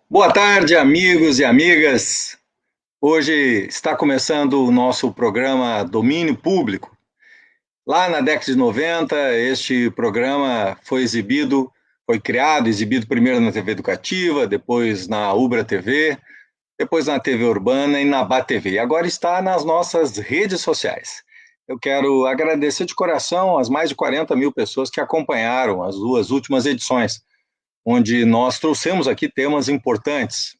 Boa tarde, amigos e amigas. Hoje está começando o nosso programa Domínio Público. Lá na década de 90, este programa foi criado, exibido primeiro na TV Educativa, depois na Ubra TV, depois na TV Urbana e na Bá TV. E agora está nas nossas redes sociais. Eu quero agradecer de coração as mais de 40 mil pessoas que acompanharam as duas últimas edições, onde nós trouxemos aqui temas importantes.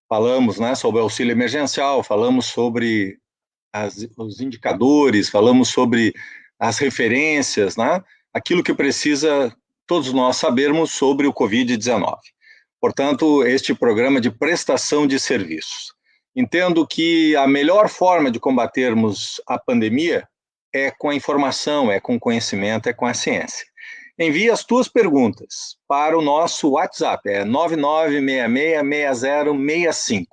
Falamos, né, sobre o auxílio emergencial, falamos sobre os indicadores, falamos sobre as referências, né, aquilo que precisa todos nós sabermos sobre o Covid-19. Portanto, este programa de prestação de serviços. Entendo que a melhor forma de combatermos a pandemia é com a informação, é com o conhecimento, é com a ciência. Envie as tuas perguntas para o nosso WhatsApp, é 99666065.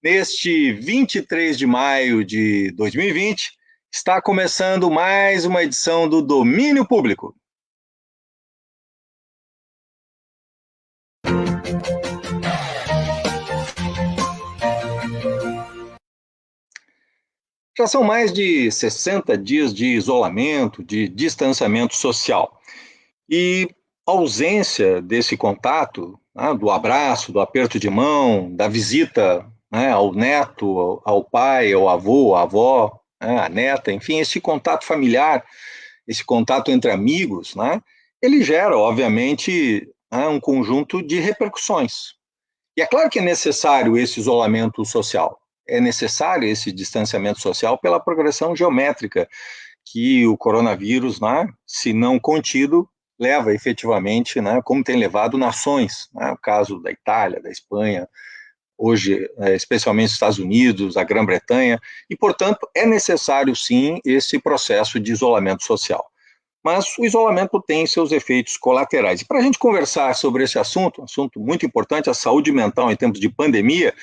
Neste 23 de maio de 2020, está começando mais uma edição do Domínio Público. Já são mais de 60 dias de isolamento, de distanciamento social. E a ausência desse contato, né, do abraço, do aperto de mão, da visita, né, ao neto, ao pai, ao avô, à avó, né, à neta, enfim, esse contato familiar, esse contato entre amigos, né, ele gera, obviamente, né, um conjunto de repercussões. E é claro que é necessário esse isolamento social, é necessário esse distanciamento social pela progressão geométrica que o coronavírus, né, se não contido, leva efetivamente, né, como tem levado nações, né, o caso da Itália, da Espanha, hoje, especialmente os Estados Unidos, a Grã-Bretanha, e, portanto, é necessário, sim, esse processo de isolamento social. Mas o isolamento tem seus efeitos colaterais. E para a gente conversar sobre esse assunto, um assunto muito importante, a saúde mental em tempos de pandemia,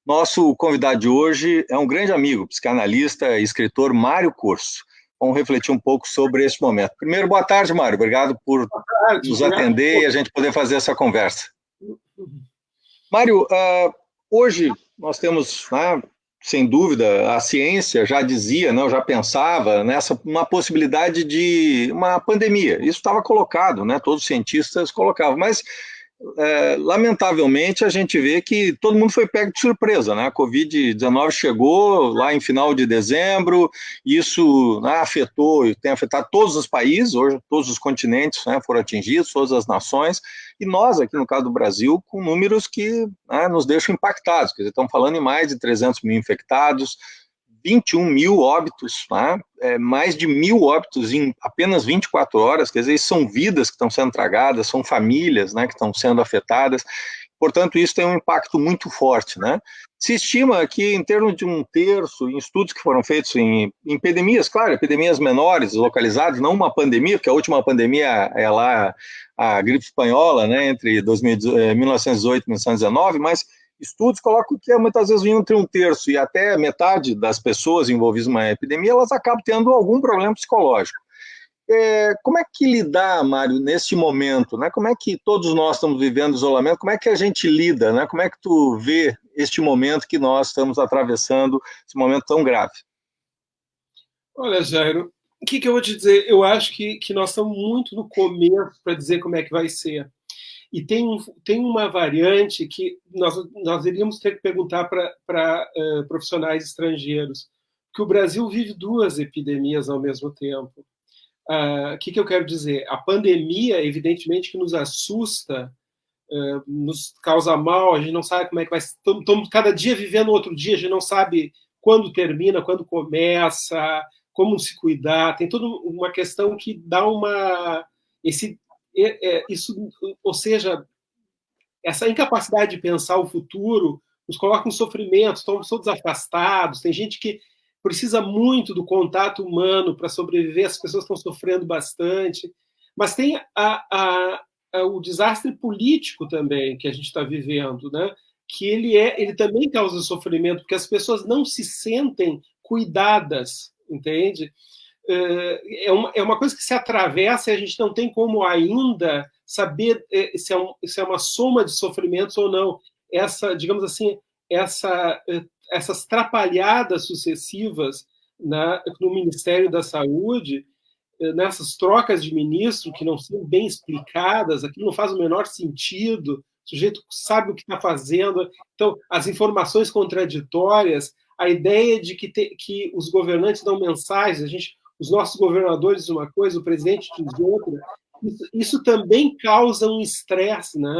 nosso convidado de hoje é um grande amigo, psicanalista e escritor Mário Corso. Vamos refletir um pouco sobre esse momento. Primeiro, boa tarde, Mário. Obrigado por nos atender e a gente poder fazer essa conversa. Mário, hoje nós temos, sem dúvida, a ciência já dizia, já pensava nessa uma possibilidade de uma pandemia. Isso estava colocado, todos os cientistas colocavam, mas lamentavelmente, a gente vê que todo mundo foi pego de surpresa, né? A Covid-19 chegou lá em final de dezembro, isso, afetou e tem afetado todos os países, hoje todos os continentes, foram atingidos, todas as nações, e nós aqui no caso do Brasil, com números que, nos deixam impactados, quer dizer, estamos falando em mais de 300 mil infectados, 21 mil óbitos, mais de 1.000 óbitos em apenas 24 horas, quer dizer, são vidas que estão sendo tragadas, são famílias, que estão sendo afetadas, portanto, isso tem um impacto muito forte, Se estima que em torno de um terço, em estudos que foram feitos em epidemias, claro, epidemias menores, localizadas, não uma pandemia, porque a última pandemia é lá a gripe espanhola, entre 1918 e 1919, mas estudos colocam que muitas vezes entre um terço e até metade das pessoas envolvidas numa epidemia, elas acabam tendo algum problema psicológico. Como é que lidar, Mário, nesse momento? Como é que todos nós estamos vivendo isolamento? Como é que a gente lida? Como é que tu vê este momento que nós estamos atravessando, esse momento tão grave? Olha, Jairo, o que eu vou te dizer? Eu acho que nós estamos muito no começo para dizer como é que vai ser. E tem uma variante que nós iríamos ter que perguntar para profissionais estrangeiros, que o Brasil vive duas epidemias ao mesmo tempo. O que eu quero dizer? A pandemia, evidentemente, que nos assusta, nos causa mal, a gente não sabe como é que vai. Estamos cada dia vivendo outro dia, a gente não sabe quando termina, quando começa, como se cuidar. Tem toda uma questão que dá uma. Isso, ou seja, essa incapacidade de pensar o futuro nos coloca em sofrimento, estamos todos afastados, tem gente que precisa muito do contato humano para sobreviver, as pessoas estão sofrendo bastante, mas tem o desastre político também que a gente está vivendo, né? Que ele também causa sofrimento, porque as pessoas não se sentem cuidadas, entende? É uma coisa que se atravessa e a gente não tem como ainda saber se é uma soma de sofrimentos ou não. digamos assim, essas trapalhadas sucessivas no Ministério da Saúde, nessas trocas de ministro que não são bem explicadas, aquilo não faz o menor sentido, o sujeito sabe o que está fazendo, então, as informações contraditórias, a ideia de que os governantes dão mensagens, os nossos governadores dizem uma coisa, o presidente diz outra, isso também causa um estresse, né?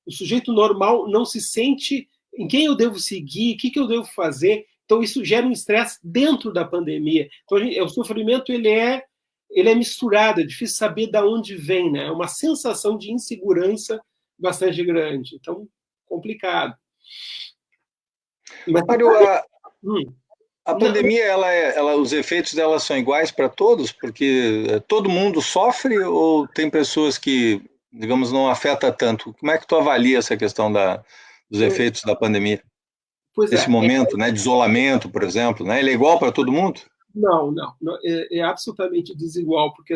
O sujeito normal não se sente em quem eu devo seguir, o que eu devo fazer, então isso gera um estresse dentro da pandemia. Então, o sofrimento ele é misturado, é difícil saber de onde vem, né? É uma sensação de insegurança bastante grande, então complicado. Mas, Mário, a pandemia, os efeitos dela são iguais para todos, porque todo mundo sofre ou tem pessoas que, digamos, não afeta tanto? Como é que tu avalia essa questão dos efeitos da pandemia? Esse momento, né, de isolamento, por exemplo, né? Ele é igual para todo mundo? Não, é absolutamente desigual, porque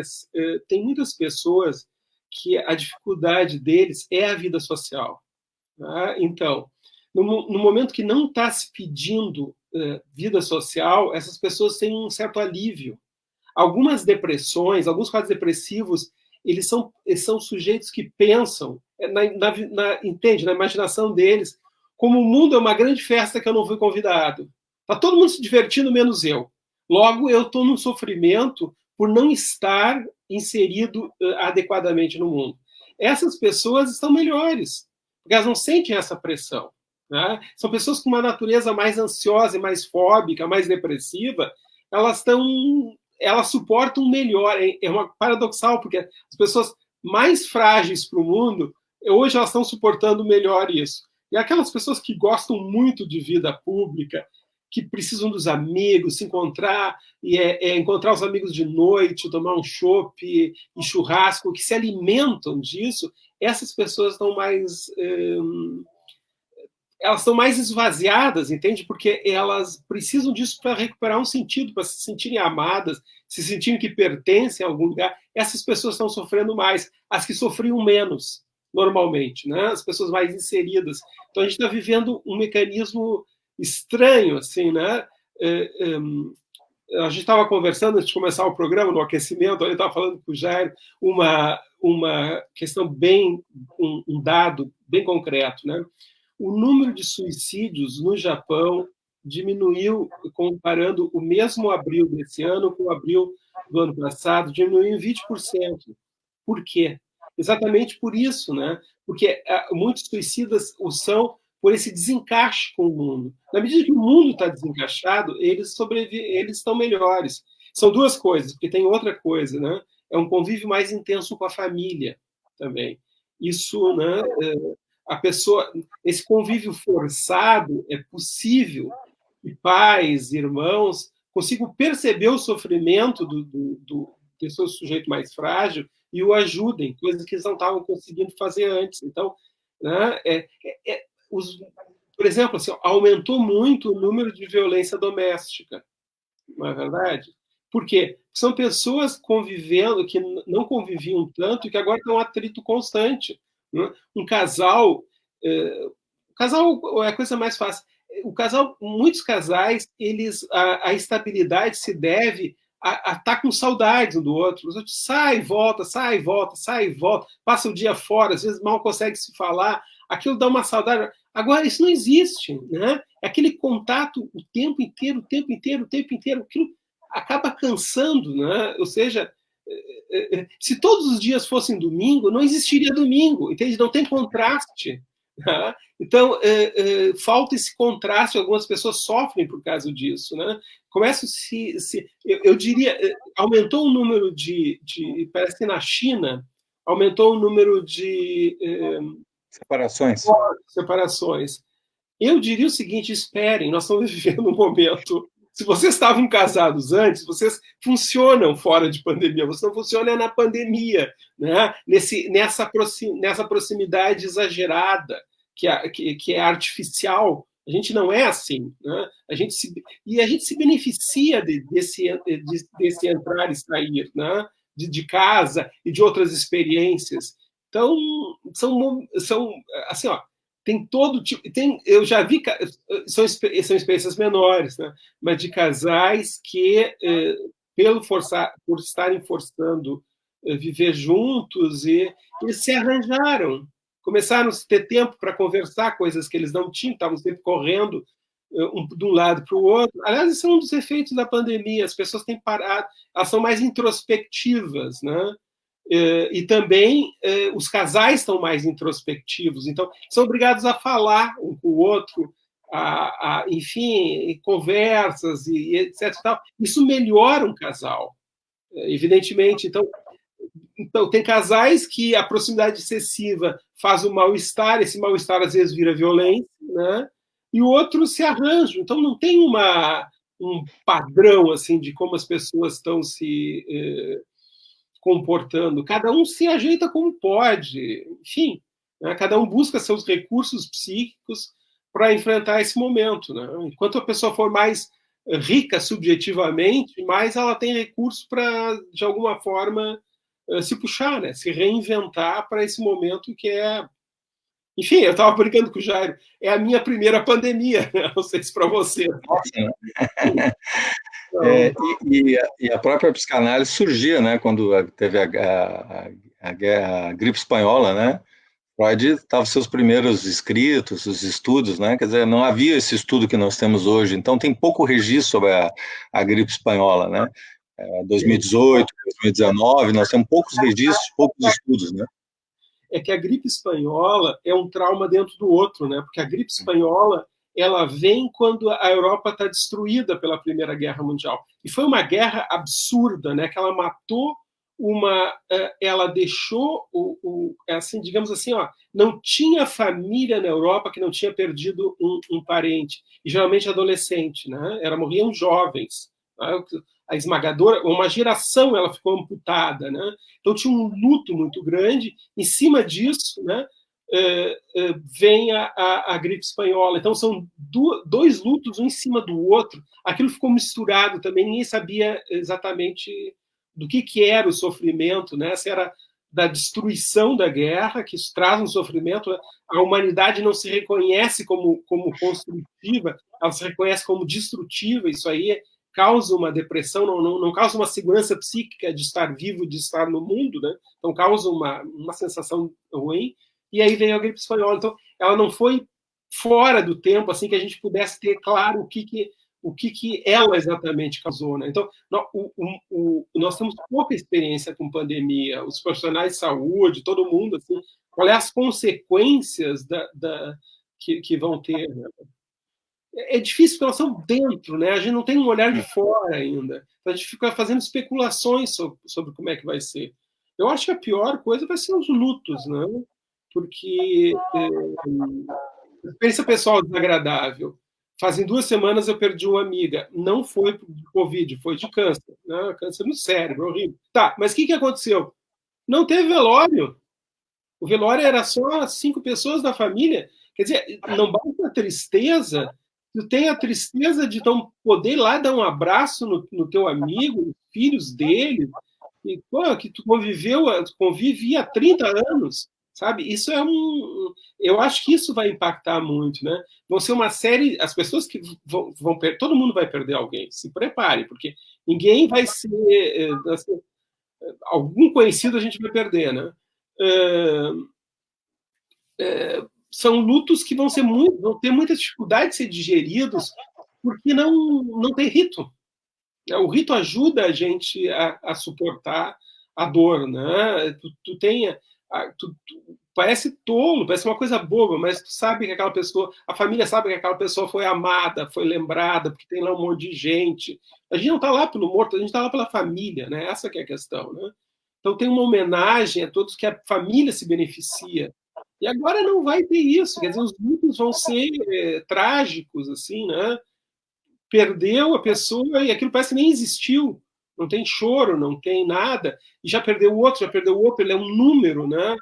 tem muitas pessoas que a dificuldade deles é a vida social. Tá? Então, no momento que não está se pedindo vida social, essas pessoas têm um certo alívio. Algumas depressões, alguns quadros depressivos, eles são sujeitos que pensam, entende, na imaginação deles, como o mundo é uma grande festa que eu não fui convidado. Está todo mundo se divertindo, menos eu. Logo, eu estou num sofrimento por não estar inserido adequadamente no mundo. Essas pessoas estão melhores, porque elas não sentem essa pressão. Né? São pessoas com uma natureza mais ansiosa e mais fóbica, mais depressiva, elas suportam melhor. É uma paradoxal, porque as pessoas mais frágeis para o mundo, hoje elas estão suportando melhor isso. E aquelas pessoas que gostam muito de vida pública, que precisam dos amigos, se encontrar, encontrar os amigos de noite, tomar um chopp e churrasco, que se alimentam disso, essas pessoas estão mais... elas estão mais esvaziadas, entende? Porque elas precisam disso para recuperar um sentido, para se sentirem amadas, se sentirem que pertencem a algum lugar. Essas pessoas estão sofrendo mais, as que sofriam menos, normalmente, né? As pessoas mais inseridas. Então, a gente está vivendo um mecanismo estranho, assim, né? A gente estava conversando antes de começar o programa, no aquecimento, eu estava falando com o Jair uma questão um dado bem concreto, né? O número de suicídios no Japão diminuiu, comparando o mesmo abril desse ano com o abril do ano passado, diminuiu em 20%. Por quê? Exatamente por isso, né? Porque muitos suicidas são por esse desencaixe com o mundo. Na medida que o mundo está desencaixado, eles estão melhores. São duas coisas, porque tem outra coisa, né? É um convívio mais intenso com a família também. Isso, né? Esse convívio forçado é possível que pais, irmãos consigam perceber o sofrimento desse sujeito mais frágil e o ajudem, coisas que eles não estavam conseguindo fazer antes. Então, né, por exemplo, assim, aumentou muito o número de violência doméstica, não é verdade? Por quê? São pessoas convivendo que não conviviam tanto e que agora estão em atrito constante. Né? Um casal é a coisa mais fácil. Muitos casais, a estabilidade se deve a estar com saudades um do outro. Os outros sai e volta, sai e volta, sai e volta, passa o dia fora, às vezes mal consegue se falar, aquilo dá uma saudade. Agora, isso não existe, né? É aquele contato o tempo inteiro, o tempo inteiro, o tempo inteiro, aquilo acaba cansando, né? Ou seja, se todos os dias fossem domingo, não existiria domingo, entende? Não tem contraste. Né? Então, falta esse contraste, algumas pessoas sofrem por causa disso. Né? Começa eu diria, aumentou o número parece que na China, aumentou o número de separações. Eu diria o seguinte, esperem, nós estamos vivendo um momento... Se vocês estavam casados antes, vocês funcionam fora de pandemia, você não funciona na pandemia, né? nessa proximidade exagerada, que é artificial. A gente não é assim. Né? A gente se beneficia desse entrar e sair, né? de casa e de outras experiências. Então, são assim, ó, tem todo tipo. Eu já vi, são experiências menores, né? Mas de casais que, por estarem forçando viver juntos, e eles se arranjaram, começaram a ter tempo para conversar, coisas que eles não tinham, estavam sempre correndo de um lado para o outro. Aliás, isso é um dos efeitos da pandemia. As pessoas têm parado, elas são mais introspectivas, né? E também os casais estão mais introspectivos, então são obrigados a falar um com o outro, enfim, conversas e etc. Tal. Isso melhora um casal, evidentemente. Então, tem casais que a proximidade excessiva faz um mal-estar, esse mal-estar às vezes vira violência, né? E o outro se arranja. Então, não tem um padrão assim de como as pessoas estão se comportando. Cada um se ajeita como pode, enfim, né? Cada um busca seus recursos psíquicos para enfrentar esse momento, né? Enquanto a pessoa for mais rica subjetivamente, mais ela tem recursos para, de alguma forma, se puxar, né? Se reinventar para esse momento que é. Enfim, eu estava brincando com o Jairo, é a minha primeira pandemia, não sei se para você. Nossa, né? E a própria psicanálise surgia, né, quando teve a gripe espanhola, né? Freud estava seus primeiros escritos, os estudos, né? Quer dizer, não havia esse estudo que nós temos hoje, então tem pouco registro sobre a gripe espanhola, né? 2018, 2019, nós temos poucos registros, poucos estudos, né? É que a gripe espanhola é um trauma dentro do outro, né? Porque a gripe espanhola ela vem quando a Europa está destruída pela Primeira Guerra Mundial. E foi uma guerra absurda, né? Que ela matou ela deixou assim, digamos assim, ó, não tinha família na Europa que não tinha perdido um parente, e geralmente adolescente, né? Morriam jovens, né? A esmagadora, uma geração ela ficou amputada, né? Então tinha um luto muito grande. Em cima disso, né, vem a gripe espanhola. Então são dois lutos um em cima do outro. Aquilo ficou misturado também. Ninguém sabia exatamente do que era o sofrimento, né? Se era da destruição da guerra, que isso traz um sofrimento. A humanidade não se reconhece como construtiva, ela se reconhece como destrutiva. Isso aí causa uma depressão, não causa uma segurança psíquica de estar vivo, de estar no mundo, né? Então causa uma sensação ruim. E aí veio a gripe espanhola. Então ela não foi fora do tempo, assim, que a gente pudesse ter claro o que ela exatamente causou, né? Então nós temos pouca experiência com pandemia, os profissionais de saúde, todo mundo, assim, qual é as consequências que vão ter, né? É difícil porque nós estamos dentro, né? A gente não tem um olhar de fora ainda. Então, a gente fica fazendo especulações sobre como é que vai ser. Eu acho que a pior coisa vai ser os lutos, né? Porque experiência pessoal desagradável. Fazem 2 semanas eu perdi uma amiga. Não foi de Covid, foi de câncer. Né? Câncer no cérebro, horrível. Tá, mas o que aconteceu? Não teve velório. O velório era só 5 pessoas da família. Quer dizer, não basta a tristeza, tu tem a tristeza de não poder ir lá dar um abraço no teu amigo, nos filhos dele, e, pô, que tu convive há 30 anos, sabe? Isso eu acho que isso vai impactar muito, né? Vão ser uma série, as pessoas que vão perder, todo mundo vai perder alguém, se prepare, porque ninguém vai ser, assim, algum conhecido a gente vai perder, né? São lutos que vão ter muita dificuldade de ser digeridos, porque não tem rito. O rito ajuda a gente a suportar a dor, né? Parece tolo, parece uma coisa boba, mas tu sabe que aquela pessoa, a família sabe que aquela pessoa foi amada, foi lembrada, porque tem lá um monte de gente. A gente não está lá pelo morto, a gente está lá pela família, né? Essa que é a questão, né? Então tem uma homenagem a todos que a família se beneficia. E agora não vai ter isso, quer dizer, os lutos vão ser trágicos, assim, né? Perdeu a pessoa e aquilo parece que nem existiu. Não tem choro, não tem nada, e já perdeu o outro, ele é um número, né?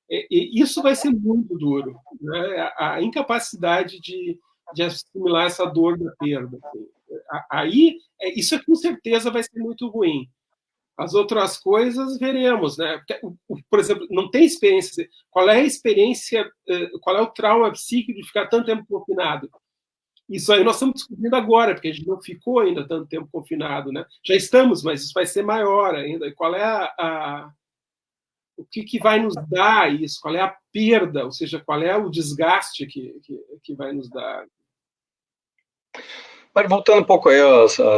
E isso vai ser muito duro, né? A incapacidade de assimilar essa dor da perda. Aí, isso com certeza vai ser muito ruim. As outras coisas veremos, né? Por exemplo, não tem experiência. Qual é a experiência, qual é o trauma psíquico de ficar tanto tempo confinado? Isso aí nós estamos descobrindo agora, porque a gente não ficou ainda tanto tempo confinado, né? Já estamos, mas isso vai ser maior ainda. E qual é o que vai nos dar isso? Qual é a perda? Ou seja, qual é o desgaste que vai nos dar? Mas voltando um pouco aí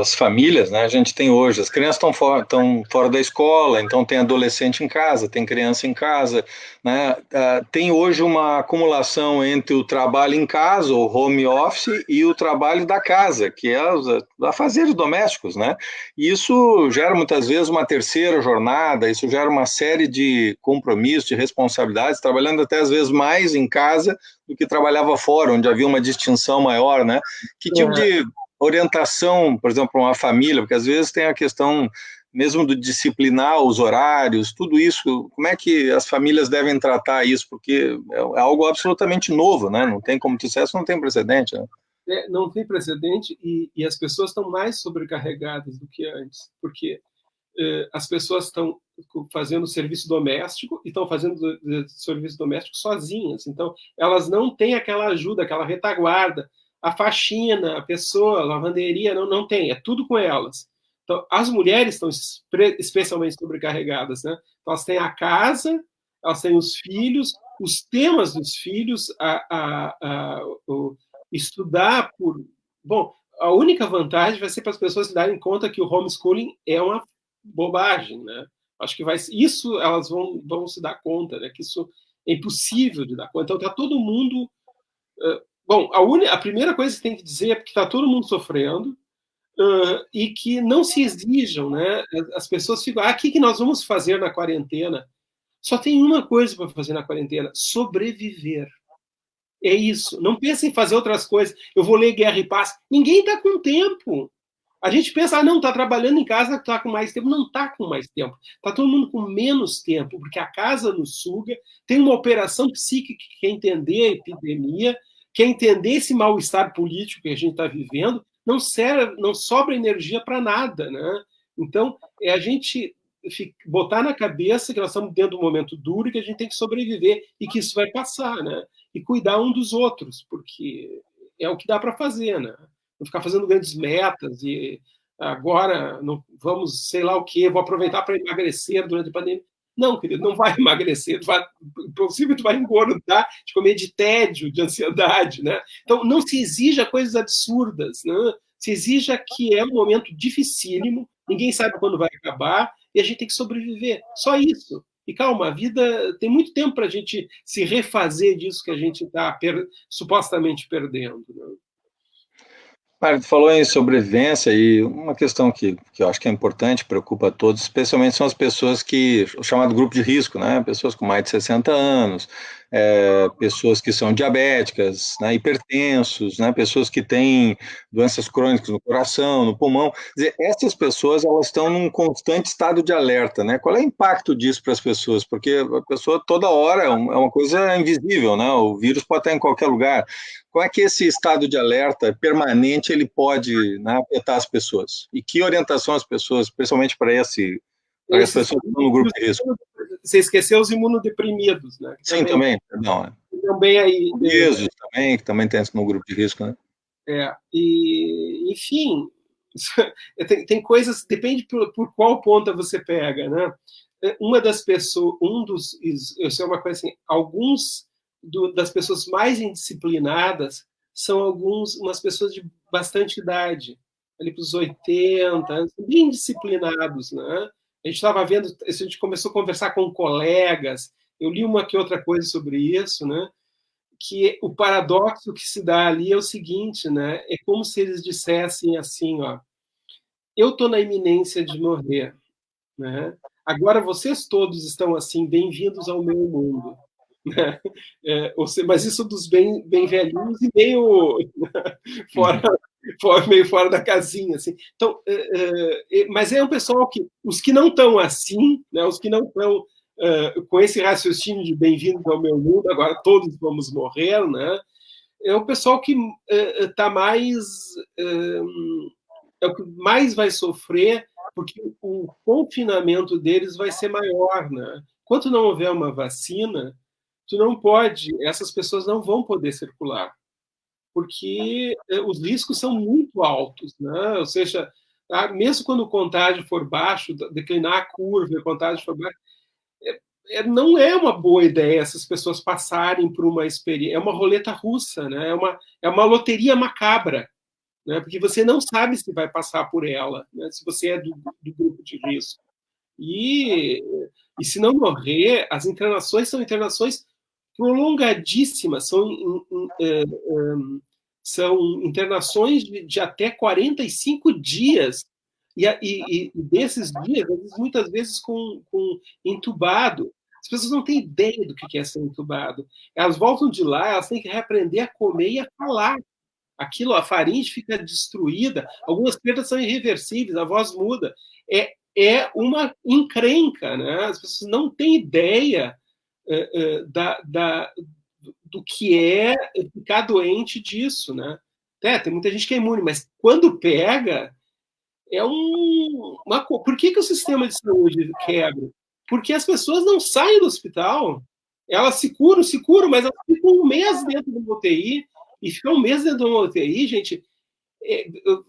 às famílias, né? A gente tem hoje, as crianças estão fora da escola, então tem adolescente em casa, tem criança em casa, né? Tem hoje uma acumulação entre o trabalho em casa, o home office, e o trabalho da casa, que é os afazeres domésticos, né? E isso gera muitas vezes uma terceira jornada, isso gera uma série de compromissos, de responsabilidades, trabalhando até às vezes mais em casa do que trabalhava fora, onde havia uma distinção maior, né? Que tipo de orientação, por exemplo, para uma família, porque às vezes tem a questão mesmo do disciplinar os horários, tudo isso, como é que as famílias devem tratar isso? Porque é algo absolutamente novo, né? Não tem, como tu disseste, não tem precedente, né? Não tem precedente e as pessoas estão mais sobrecarregadas do que antes, porque as pessoas estão fazendo serviço doméstico e estão fazendo serviço doméstico sozinhas. Então, elas não têm aquela ajuda, aquela retaguarda, a faxina, a pessoa, a lavanderia, não tem, é tudo com elas. Então, as mulheres estão especialmente sobrecarregadas, né? Então, elas têm a casa, elas têm os filhos, os temas dos filhos, estudar por... Bom, a única vantagem vai ser para as pessoas se darem conta que o homeschooling é uma bobagem, né? Acho que isso elas vão se dar conta, né? Que isso é impossível de dar conta. Então, está todo mundo... Bom, a primeira coisa que tem que dizer é que está todo mundo sofrendo e que não se exijam, né? As pessoas ficam, o que nós vamos fazer na quarentena? Só tem uma coisa para fazer na quarentena: sobreviver. É isso. Não pense em fazer outras coisas. Eu vou ler Guerra e Paz. Ninguém está com tempo. A gente pensa, não, está trabalhando em casa, está com mais tempo. Não está com mais tempo. Está todo mundo com menos tempo, porque a casa nos suga. Tem uma operação psíquica que quer entender a epidemia, quer entender esse mal-estar político que a gente está vivendo. Não sobra energia para nada, né? Então, é a gente botar na cabeça que nós estamos dentro de um momento duro e que a gente tem que sobreviver e que isso vai passar, né? E cuidar um dos outros, porque é o que dá para fazer, né? Não ficar fazendo grandes metas e agora não, vamos, sei lá o quê, vou aproveitar para emagrecer durante a pandemia. Não, querido, não vai emagrecer, possível tu vai engordar de comer de tédio, de ansiedade, né? Então, não se exija coisas absurdas, né? Se exija que é um momento dificílimo, ninguém sabe quando vai acabar, e a gente tem que sobreviver. Só isso. E calma, a vida tem muito tempo para a gente se refazer disso que a gente está supostamente perdendo. Né? Mário, tu falou em sobrevivência e uma questão que eu acho que é importante, preocupa a todos, especialmente são as pessoas o chamado grupo de risco, né? Pessoas com mais de 60 anos, pessoas que são diabéticas, né? Hipertensos, né? Pessoas que têm doenças crônicas no coração, no pulmão. Quer dizer, essas pessoas, elas estão num constante estado de alerta, né? Qual é o impacto disso para as pessoas? Porque a pessoa toda hora é uma coisa invisível, né? O vírus pode estar em qualquer lugar. Como é que esse estado de alerta permanente ele pode, né, afetar as pessoas? E que orientação as pessoas, principalmente para as pessoas que estão no grupo de risco? Você esqueceu os imunodeprimidos, né? Sim, também, perdão. Também aí. Obesos também, que também tem no grupo de risco, né? Enfim, tem coisas, depende por qual ponta você pega, né? Uma das pessoas, isso é uma coisa assim, alguns das pessoas mais indisciplinadas são umas pessoas de bastante idade, ali para os 80 anos, bem disciplinados, né? A gente estava vendo, a gente começou a conversar com colegas, eu li uma que outra coisa sobre isso, né? Que o paradoxo que se dá ali é o seguinte, né? É como se eles dissessem assim, ó, eu estou na iminência de morrer, né? Agora vocês todos estão assim, bem-vindos ao meu mundo. Né? Mas isso dos bem velhinhos e meio meio fora da casinha, assim. Então, mas é um pessoal que os que não estão assim, né? Os que não estão com esse raciocínio de bem-vindos ao meu mundo, agora todos vamos morrer, né? É o pessoal que está mais é o que mais vai sofrer, porque o confinamento deles vai ser maior, né? Enquanto não houver uma vacina, tu não pode, essas pessoas não vão poder circular, porque os riscos são muito altos, né? Ou seja, mesmo quando o contágio for baixo, declinar a curva, o contágio for baixo, não é uma boa ideia essas pessoas passarem por uma experiência. É uma roleta russa, né? É uma loteria macabra, né? Porque você não sabe se vai passar por ela, né? Se você é do grupo de risco. E se não morrer, as internações são internações prolongadíssimas, são internações de até 45 dias. E desses dias, muitas vezes com entubado. As pessoas não têm ideia do que é ser entubado. Elas voltam de lá, elas têm que reaprender a comer e a falar. A faringe fica destruída, algumas perdas são irreversíveis, a voz muda. É uma encrenca, né? As pessoas não têm ideia do que é ficar doente disso, né? Tem muita gente que é imune, mas quando pega, Por que o sistema de saúde quebra? Porque as pessoas não saem do hospital. Elas se curam, mas elas ficam um mês dentro de uma UTI, e ficar um mês dentro de uma UTI, gente,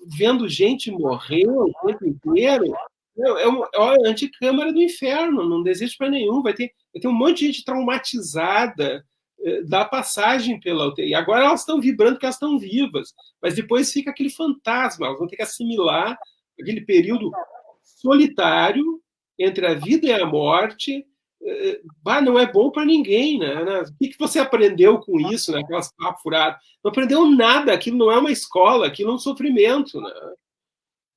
vendo gente morrer o tempo inteiro, é uma anticâmara do inferno, não desejo para nenhum. Vai ter um monte de gente traumatizada da passagem pela UTI. Agora elas estão vibrando porque elas estão vivas, mas depois fica aquele fantasma, elas vão ter que assimilar aquele período solitário entre a vida e a morte. Não é bom para ninguém, né? O que você aprendeu com isso, né? Aquelas papo furado? Não aprendeu nada, aquilo não é uma escola, aquilo é um sofrimento, né?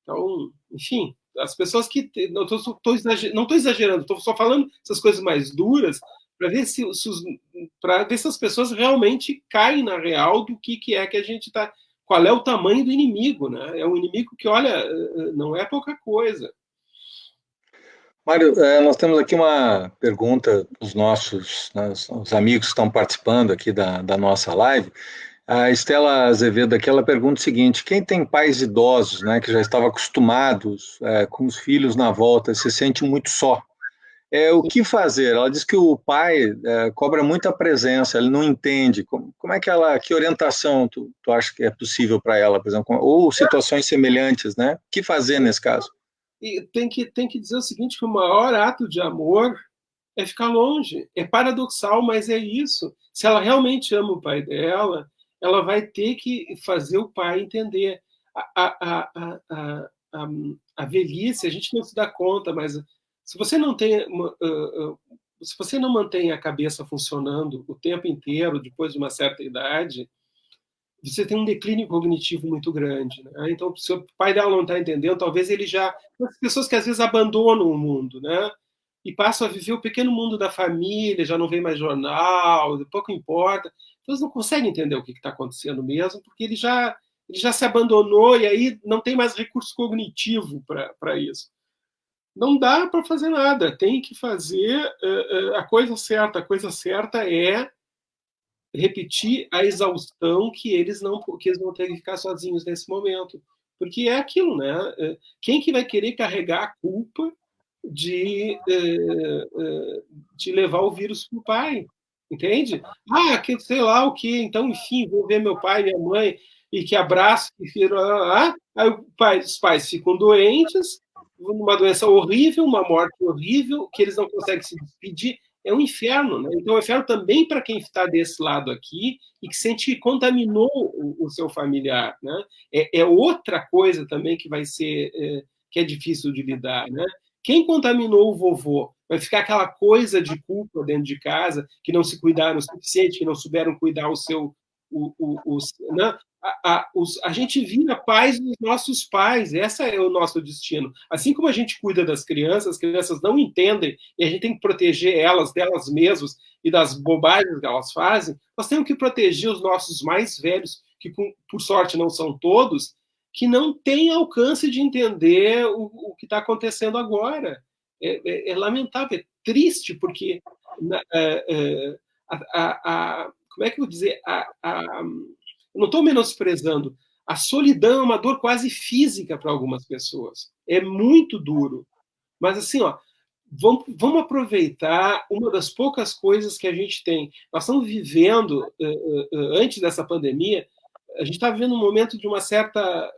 Então, enfim, as pessoas que... Não estou exagerando, estou só falando essas coisas mais duras para ver se as pessoas realmente caem na real do que é que a gente está... Qual é o tamanho do inimigo, né? É um inimigo que, olha, não é pouca coisa. Mário, nós temos aqui uma pergunta dos nossos, né, os amigos que estão participando aqui da nossa live. A Estela Azevedo aqui, ela pergunta o seguinte: quem tem pais idosos, né, que já estavam acostumados com os filhos na volta, se sente muito só, o que fazer? Ela diz que o pai cobra muita presença, ele não entende. Como é que orientação tu acha que é possível para ela, por exemplo, ou situações semelhantes, né? O que fazer nesse caso? E tem que dizer o seguinte, que o maior ato de amor é ficar longe. É paradoxal, mas é isso. Se ela realmente ama o pai dela, ela vai ter que fazer o pai entender. A velhice, a gente não se dá conta, mas se você não tem se você não mantém a cabeça funcionando o tempo inteiro, depois de uma certa idade, você tem um declínio cognitivo muito grande, né? Então, se o pai dela não está entendendo, talvez ele já... As pessoas que às vezes abandonam o mundo, né? E passam a viver o pequeno mundo da família, já não vê mais jornal, pouco importa. Eles não conseguem entender o que está acontecendo mesmo, porque ele já se abandonou e aí não tem mais recurso cognitivo para isso. Não dá para fazer nada, tem que fazer a coisa certa. A coisa certa é repetir a exaustão que eles vão ter que ficar sozinhos nesse momento. Porque é aquilo, né? Quem que vai querer carregar a culpa de levar o vírus para o pai? Entende? Que sei lá o que, então, enfim, vou ver meu pai, minha mãe, e que abraço, aí os pais ficam doentes, uma doença horrível, uma morte horrível, que eles não conseguem se despedir. É um inferno, né? Então, é um inferno também para quem está desse lado aqui e que sente que contaminou o seu familiar, né? É outra coisa também que vai ser que é difícil de lidar, né? Quem contaminou o vovô? Vai ficar aquela coisa de culpa dentro de casa, que não se cuidaram o suficiente, que não souberam cuidar o seu... né? A gente vira pais dos nossos pais, esse é o nosso destino. Assim como a gente cuida das crianças, as crianças não entendem e a gente tem que proteger elas delas mesmas e das bobagens que elas fazem, nós temos que proteger os nossos mais velhos, que por sorte não são todos, que não têm alcance de entender o que está acontecendo agora. É lamentável, é triste, porque como é que eu vou dizer? Eu não estou menosprezando. A solidão é uma dor quase física para algumas pessoas. É muito duro. Mas assim, ó, vamos aproveitar uma das poucas coisas que a gente tem. Nós estamos vivendo, antes dessa pandemia, a gente está vivendo um momento de uma certa.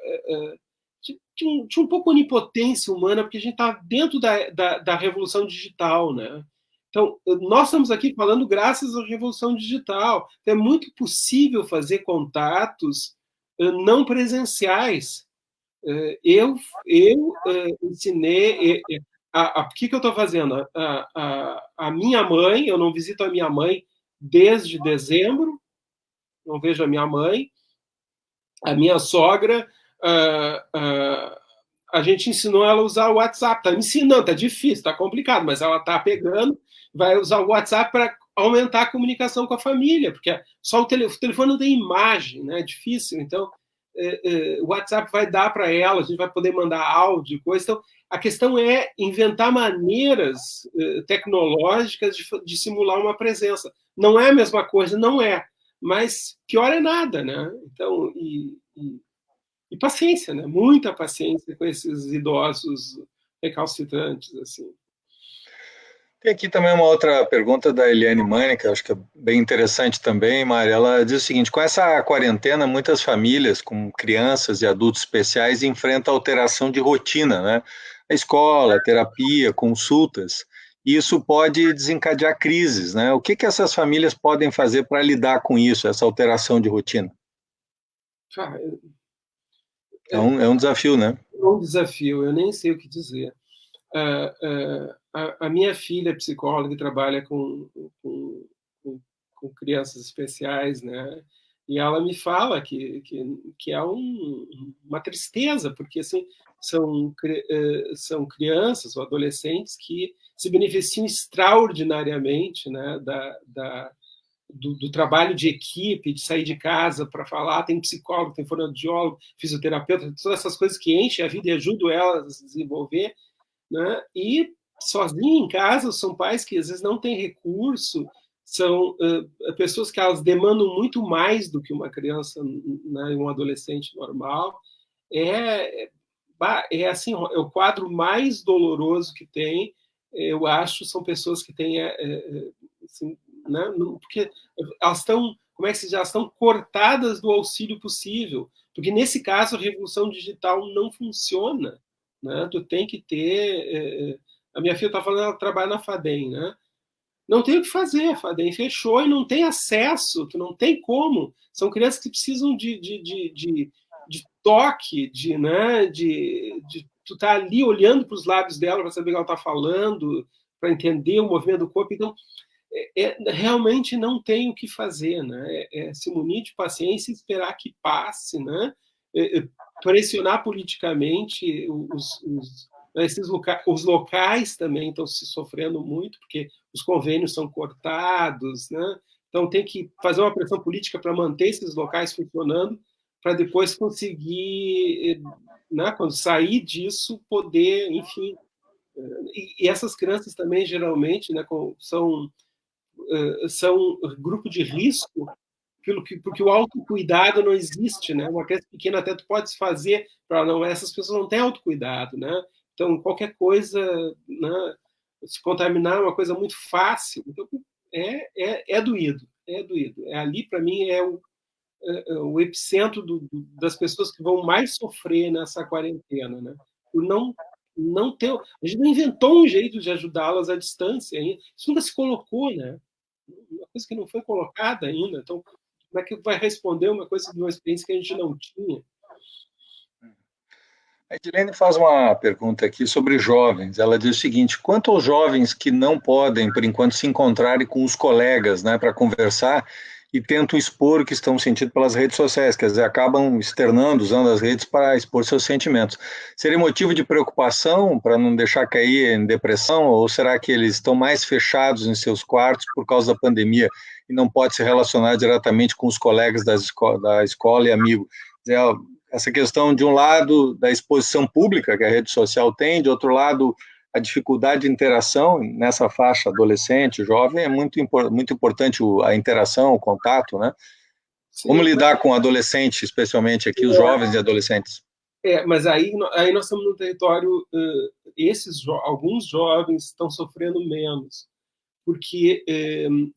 De um pouco onipotência humana, porque a gente está dentro da revolução digital, né? Então, nós estamos aqui falando graças à revolução digital. É muito possível fazer contatos não presenciais. Eu ensinei. O que eu estou fazendo? A minha mãe, eu não visito a minha mãe desde dezembro, não vejo a minha mãe. A minha sogra, a gente ensinou ela a usar o WhatsApp. Está me ensinando, está difícil, está complicado, mas ela está pegando, vai usar o WhatsApp para aumentar a comunicação com a família, porque só o telefone não tem imagem, né? É difícil. Então, o WhatsApp vai dar para ela, a gente vai poder mandar áudio, coisa. Então, a questão é inventar maneiras tecnológicas de simular uma presença. Não é a mesma coisa, não é. Mas pior é nada, né? Então, e paciência, né? Muita paciência com esses idosos recalcitrantes, assim. Tem aqui também uma outra pergunta da Eliane Mani, que eu acho que é bem interessante também, Mari. Ela diz o seguinte: com essa quarentena, muitas famílias com crianças e adultos especiais enfrentam alteração de rotina, né? A escola, a terapia, consultas. E isso pode desencadear crises, né? O que essas famílias podem fazer para lidar com isso, essa alteração de rotina? Ah, É um desafio, né? é um desafio, eu nem sei o que dizer. A minha filha é psicóloga e trabalha com, com crianças especiais, né? E ela me fala que é uma tristeza, porque assim, são crianças ou adolescentes que se beneficiam extraordinariamente, né, do trabalho de equipe, de sair de casa para falar. Tem psicólogo, tem fonoaudiólogo, fisioterapeuta, todas essas coisas que enchem a vida e ajudam elas a se desenvolver, né? E sozinho em casa são pais que às vezes não têm recurso, são pessoas que elas demandam muito mais do que uma criança, né, um adolescente normal. É, é assim, é o quadro mais doloroso que tem. Eu acho, são pessoas que têm assim, né, porque elas estão, como é que se diz, elas estão cortadas do auxílio possível, porque nesse caso a revolução digital não funciona, né? Tu tem que ter. A minha filha está falando, ela trabalha na Fadem, né? Não tem o que fazer, a Fadem fechou e não tem acesso, tu não tem como. São crianças que precisam de toque, né? Tu tá ali olhando para os lábios dela para saber o que ela está falando, para entender o movimento do corpo. Então, realmente não tem o que fazer, né? Se munir de paciência e esperar que passe, né? Pressionar politicamente os locais também estão se sofrendo muito, porque os convênios são cortados, né? Então tem que fazer uma pressão política para manter esses locais funcionando, para depois conseguir, né, quando sair disso, poder, enfim. E essas crianças também, geralmente, né, são grupo de risco, porque o autocuidado não existe, né? Uma criança pequena até tu pode fazer para não, essas pessoas não têm autocuidado, né? Então qualquer coisa, né, se contaminar é uma coisa muito fácil. Então é doído, é doído. Ali para mim é o epicentro das pessoas que vão mais sofrer nessa quarentena, né? Por não ter, a gente não inventou um jeito de ajudá-las à distância ainda. Isso nunca se colocou, né? Uma coisa que não foi colocada ainda. Então, como é que vai responder uma coisa de uma experiência que a gente não tinha? A Edilene faz uma pergunta aqui sobre jovens. Ela diz o seguinte: quanto aos jovens que não podem, por enquanto, se encontrarem com os colegas, né, para conversar e tentam expor o que estão sentindo pelas redes sociais, quer dizer, acabam externando, usando as redes para expor seus sentimentos. Seria motivo de preocupação para não deixar cair em depressão, ou será que eles estão mais fechados em seus quartos por causa da pandemia e não pode se relacionar diretamente com os colegas da escola e amigos? Essa questão, de um lado, da exposição pública que a rede social tem, de outro lado, a dificuldade de interação nessa faixa adolescente, jovem, é muito importante a interação, o contato, né? Como Sim, lidar com adolescentes, especialmente aqui os jovens e adolescentes? mas aí nós estamos no território, alguns jovens estão sofrendo menos, porque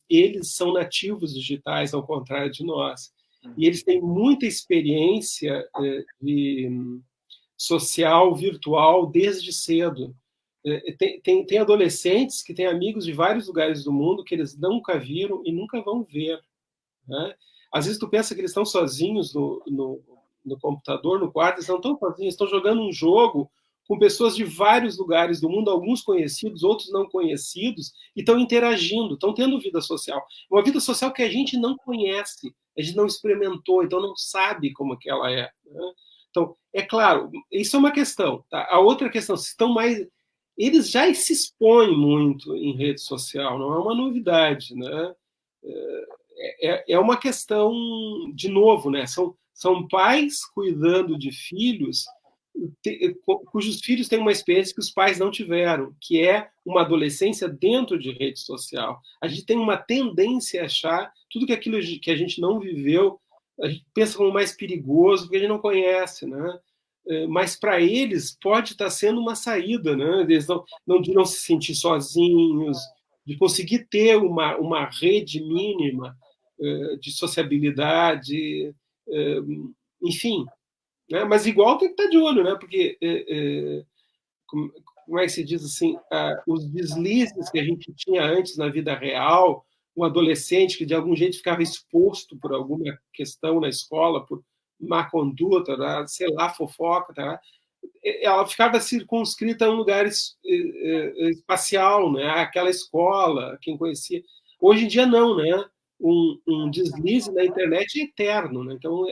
eles são nativos digitais, ao contrário de nós. E eles têm muita experiência social, virtual, desde cedo. Tem adolescentes que têm amigos de vários lugares do mundo que eles nunca viram e nunca vão ver. Né? Às vezes tu pensa que eles estão sozinhos no computador, no quarto, eles não estão sozinhos, estão jogando um jogo com pessoas de vários lugares do mundo, alguns conhecidos, outros não conhecidos, e estão interagindo, estão tendo vida social. Uma vida social que a gente não conhece, a gente não experimentou, então não sabe como que ela é. Né? Então, é claro, isso é uma questão. Tá? A outra questão, se estão mais... Eles já se expõem muito em rede social, não é uma novidade, né? É uma questão, de novo, né? São pais cuidando de filhos cujos filhos têm uma experiência que os pais não tiveram, que é uma adolescência dentro de rede social. A gente tem uma tendência a achar tudo que aquilo que a gente não viveu, a gente pensa como mais perigoso, porque a gente não conhece, né? Mas para eles pode estar sendo uma saída, né? Eles de não se sentir sozinhos, de conseguir ter uma rede mínima de sociabilidade, enfim, né? Mas igual tem que estar de olho, né? Porque como é que se diz assim, os deslizes que a gente tinha antes na vida real, um adolescente que de algum jeito ficava exposto por alguma questão na escola, por má conduta, tá? Sei lá, fofoca, tá? Ela ficava circunscrita a um lugar espacial, né? Aquela escola, quem conhecia. Hoje em dia não, né? Um deslize na internet é eterno, né? Então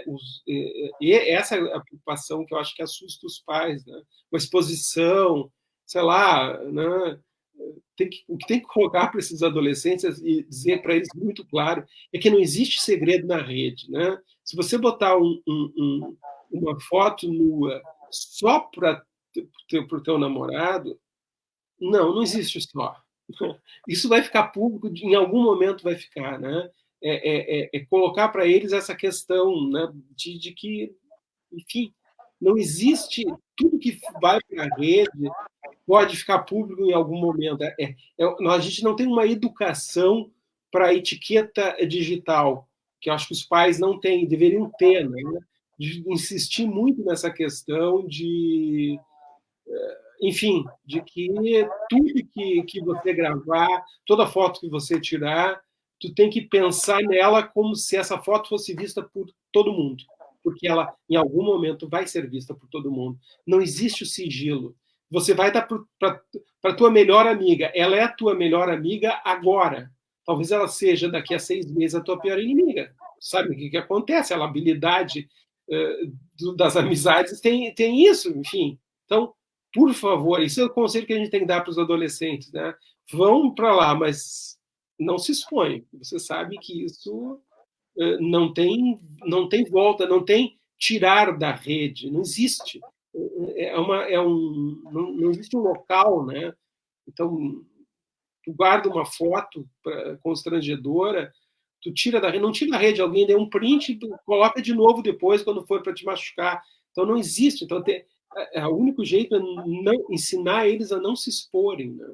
essa é a preocupação que eu acho que assusta os pais, né? Uma exposição, sei lá, né? O que tem que colocar para esses adolescentes e dizer para eles muito claro é que não existe segredo na rede, né? Se você botar uma foto nua só para o teu namorado, não existe só. Isso vai ficar público, em algum momento vai ficar, né? É colocar para eles essa questão, né, de que, enfim, não existe tudo que vai para a rede pode ficar público em algum momento. A gente não tem uma educação para a etiqueta digital, que eu acho que os pais não têm, deveriam ter, né? De insistir muito nessa questão de, enfim, de que tudo que você gravar, toda foto que você tirar, tu tem que pensar nela como se essa foto fosse vista por todo mundo, porque ela, em algum momento, vai ser vista por todo mundo. Não existe o sigilo. Você vai dar para a tua melhor amiga. Ela é a tua melhor amiga agora. Talvez ela seja, daqui a 6 meses, a tua pior inimiga. Sabe o que acontece? A habilidade das amizades tem isso, enfim. Então, por favor, isso é o conselho que a gente tem que dar para os adolescentes, né? Vão para lá, mas não se expõem. Você sabe que isso não tem volta, não tem tirar da rede, não existe. Não existe um local, né? Então, tu guarda uma foto constrangedora, tu tira da rede, não tira da rede, alguém deu um print, tu coloca de novo depois quando for para te machucar. Então não existe. Então o único jeito é não ensinar eles a não se exporem, né?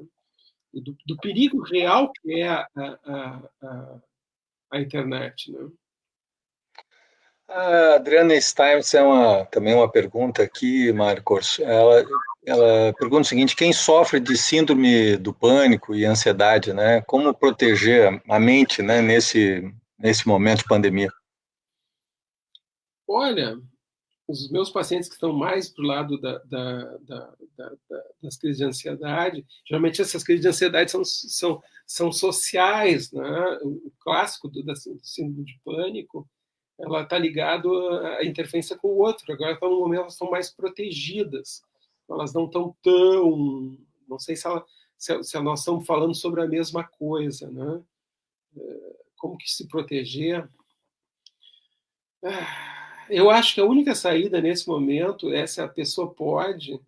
Do perigo real que é a internet, né? A Adriana Stimes é também uma pergunta aqui, Marcos. Ela pergunta o seguinte: quem sofre de síndrome do pânico e ansiedade, né? Como proteger a mente, né, nesse momento de pandemia? Olha, os meus pacientes que estão mais para o lado das crises de ansiedade, geralmente essas crises de ansiedade são sociais, né? O clássico da síndrome de pânico, ela está ligado à interferência com o outro. Agora estão no momento, elas estão mais protegidas, elas não estão tão, não sei se nós estamos falando sobre a mesma coisa, né? Como que se proteger? Eu acho que a única saída nesse momento é, se a pessoa pode,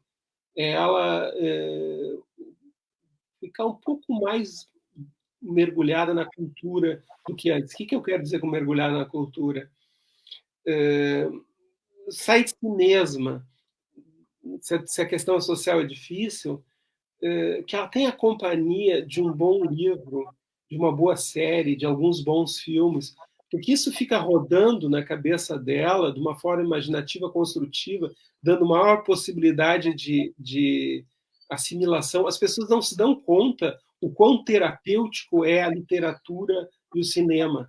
ela ficar um pouco mais mergulhada na cultura do que antes. O que eu quero dizer com mergulhada na cultura? sai de si mesma, se a questão social é difícil, que ela tenha a companhia de um bom livro, de uma boa série, de alguns bons filmes, porque isso fica rodando na cabeça dela de uma forma imaginativa, construtiva, dando maior possibilidade de assimilação. As pessoas não se dão conta o quão terapêutico é a literatura e o cinema,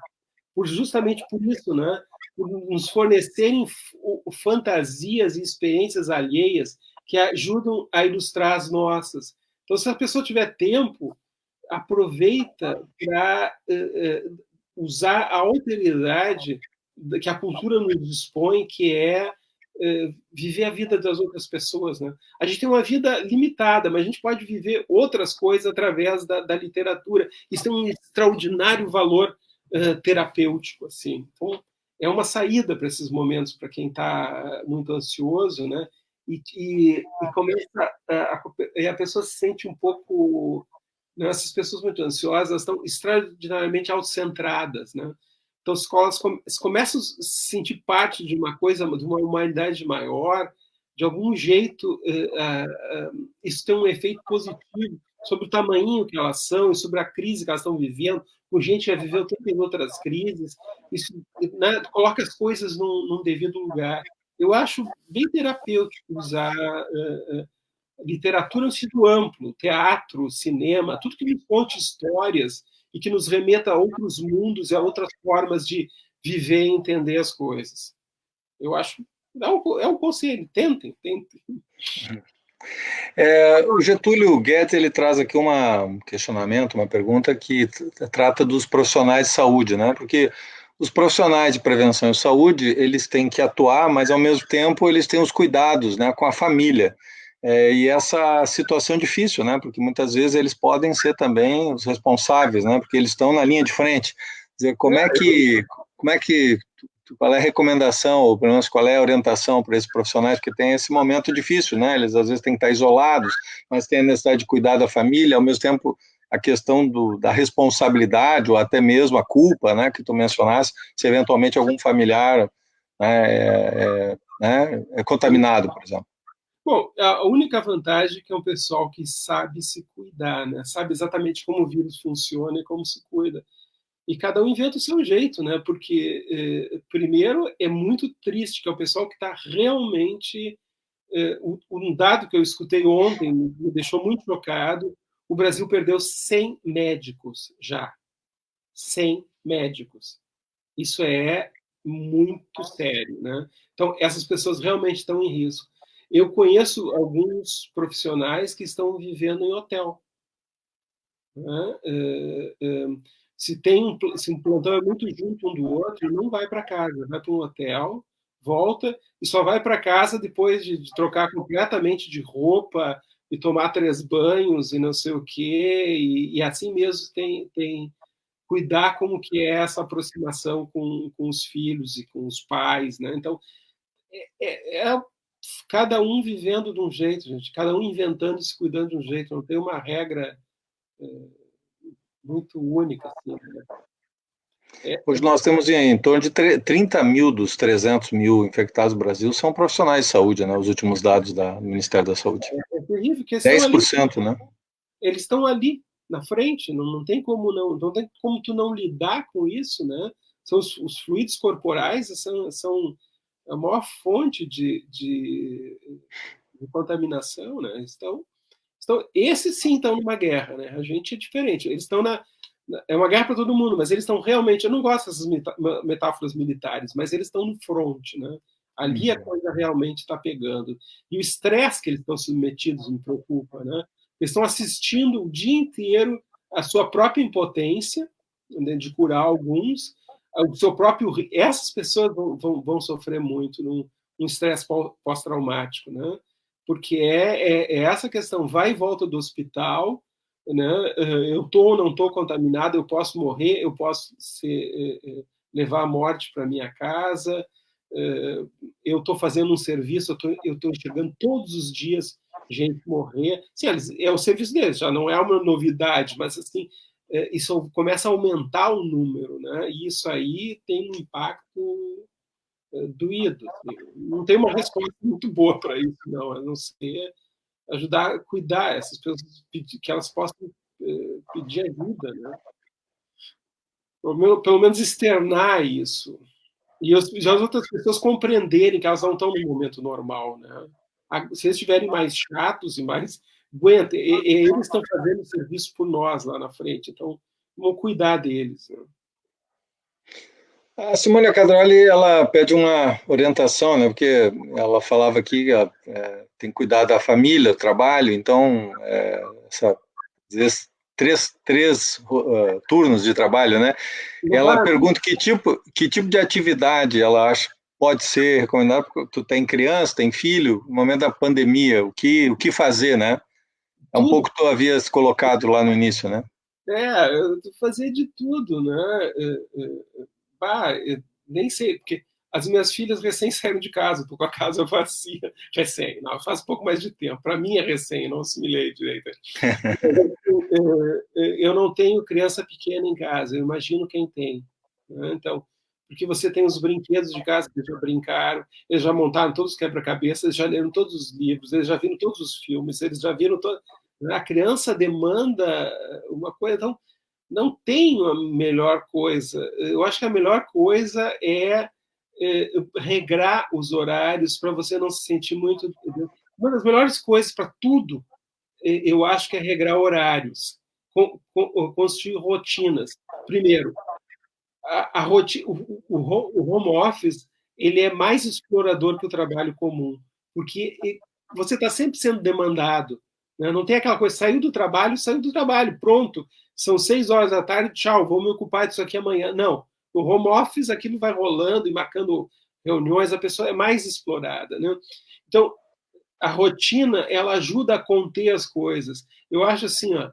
justamente por isso, né? Por nos fornecerem fantasias e experiências alheias que ajudam a ilustrar as nossas. Então, se a pessoa tiver tempo, aproveita para usar a alteridade que a cultura nos dispõe, que é viver a vida das outras pessoas, né? A gente tem uma vida limitada, mas a gente pode viver outras coisas através da literatura. Isso tem um extraordinário valor terapêutico, assim. Então, é uma saída para esses momentos para quem está muito ansioso, né? E começa a pessoa se sente um pouco, né? Essas pessoas muito ansiosas estão extraordinariamente autocentradas, né? Então, as escolas começam a se sentir parte de uma coisa, de uma humanidade maior, de algum jeito, isso tem um efeito positivo sobre o tamanho que elas são e sobre a crise que elas estão vivendo. Com gente que já viveu tantas outras crises, isso, né, coloca as coisas num devido lugar. Eu acho bem terapêutico usar literatura no sentido amplo, teatro, cinema, tudo que nos conte histórias e que nos remeta a outros mundos e a outras formas de viver e entender as coisas. Eu acho, é um conselho, tentem. O Getúlio Guedes ele traz aqui um questionamento, uma pergunta que trata dos profissionais de saúde, né? Porque os profissionais de prevenção e saúde eles têm que atuar, mas ao mesmo tempo eles têm os cuidados, né, com a família. E essa situação é difícil, né? Porque muitas vezes eles podem ser também os responsáveis, né? Porque eles estão na linha de frente. Quer dizer, qual é a recomendação, ou pelo menos qual é a orientação para esses profissionais que têm esse momento difícil, né? Eles às vezes têm que estar isolados, mas têm a necessidade de cuidar da família, ao mesmo tempo a questão da responsabilidade ou até mesmo a culpa, né, que tu mencionaste, se eventualmente algum familiar, né, é contaminado, por exemplo. Bom, a única vantagem é que é um pessoal que sabe se cuidar, né? Sabe exatamente como o vírus funciona e como se cuida. E cada um inventa o seu jeito, né? Porque, primeiro, é muito triste que é o pessoal que está realmente. Um dado que eu escutei ontem me deixou muito chocado: o Brasil perdeu 100 médicos já. 100 médicos. Isso é muito sério, né? Então, essas pessoas realmente estão em risco. Eu conheço alguns profissionais que estão vivendo em hotel, né? Se um plantão é muito junto um do outro, não vai para casa, vai para um hotel, volta e só vai para casa depois de trocar completamente de roupa e tomar 3 banhos e não sei o quê, e assim mesmo tem cuidar como que é essa aproximação com os filhos e com os pais, né? Então, é cada um vivendo de um jeito, gente, cada um inventando e se cuidando de um jeito, não tem uma regra muito única. Assim, né? Hoje nós temos em torno de 30 mil dos 300 mil infectados no Brasil são profissionais de saúde, né? Os últimos dados do Ministério da Saúde. É terrível, porque 10%, né? Eles estão ali na frente, não tem como não tem como tu não lidar com isso, né? São os fluidos corporais são a maior fonte de contaminação, né? Esses sim estão numa guerra, né? A gente é diferente. Eles estão é uma guerra para todo mundo, mas eles estão realmente. Eu não gosto dessas metáforas militares, mas eles estão no front, né? Ali a coisa realmente está pegando. E o estresse que eles estão submetidos me preocupa, né? Eles estão assistindo o dia inteiro a sua própria impotência, né, de curar alguns, o seu próprio. Essas pessoas vão sofrer muito num estresse pós-traumático, né? Porque é essa questão, vai e volta do hospital, né? Eu estou ou não estou contaminado, eu posso morrer, eu posso levar a morte para minha casa, eu estou fazendo um serviço, eu estou enxergando todos os dias gente morrer. Sim, é o serviço deles, já não é uma novidade, mas assim, isso começa a aumentar o número, né? E isso aí tem um impacto doído. Assim. Não tem uma resposta muito boa para isso, não, a não ser ajudar a cuidar essas pessoas, que elas possam pedir ajuda, né? Pelo menos externar isso. E as outras pessoas compreenderem que elas não estão no momento normal, né? Se eles estiverem mais chatos e mais aguentem, eles estão fazendo o serviço por nós lá na frente, então vamos cuidar deles. Né? A Simone Cadrali, ela pede uma orientação, né? Porque ela falava que tem que cuidar da família, do trabalho, então esses três turnos de trabalho, né? Ela pergunta que tipo de atividade ela acha pode ser recomendada, porque tu tem criança, tem filho, no momento da pandemia, o que fazer, né? É um Tudo. pouco que tu havias colocado lá no início, né? Fazer de tudo, né? Nem sei, porque as minhas filhas recém saíram de casa, estou com a casa vazia, recém, não, faz um pouco mais de tempo, para mim é recém, não assimilei direito. Eu não tenho criança pequena em casa, eu imagino quem tem. Né? Então, porque você tem os brinquedos de casa que eles já brincaram, eles já montaram todos os quebra-cabeças, eles já leram todos os livros, eles já viram todos os filmes, eles já viram todo... A criança demanda uma coisa, então não tem a melhor coisa. Eu acho que a melhor coisa é regrar os horários para você não se sentir muito... Uma das melhores coisas para tudo, eu acho que é regrar horários, construir rotinas. Primeiro, o home office ele é mais explorador que o trabalho comum, porque você está sempre sendo demandado. Né? Não tem aquela coisa, saiu do trabalho, pronto. São 6 horas da tarde, tchau, vou me ocupar disso aqui amanhã. Não. No home office, aquilo vai rolando e marcando reuniões, a pessoa é mais explorada. Né? Então, a rotina ela ajuda a conter as coisas. Eu acho assim, ó,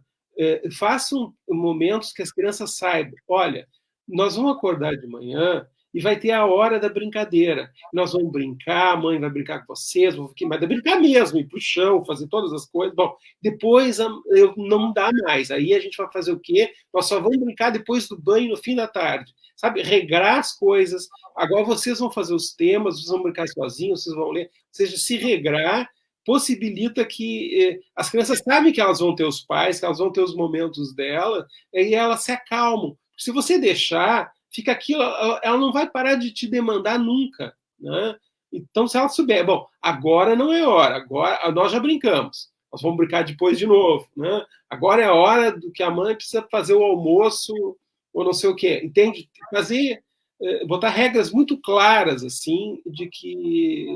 façam momentos que as crianças saibam, olha, nós vamos acordar de manhã e vai ter a hora da brincadeira. Nós vamos brincar, a mãe vai brincar com vocês, mas vai brincar mesmo, ir para o chão, fazer todas as coisas. Bom, depois eu não dá mais. Aí a gente vai fazer o quê? Nós só vamos brincar depois do banho, no fim da tarde. Sabe, regrar as coisas. Agora vocês vão fazer os temas, vocês vão brincar sozinhos, vocês vão ler. Ou seja, se regrar possibilita que as crianças sabem que elas vão ter os pais, que elas vão ter os momentos dela, e elas se acalmam. Se você deixar, fica aquilo, ela não vai parar de te demandar nunca. Né? Então, se ela souber, bom, agora não é hora, agora nós já brincamos, nós vamos brincar depois de novo. Né? Agora é a hora do que a mãe precisa fazer o almoço, ou não sei o quê. Entende? Fazer, botar regras muito claras, assim, de que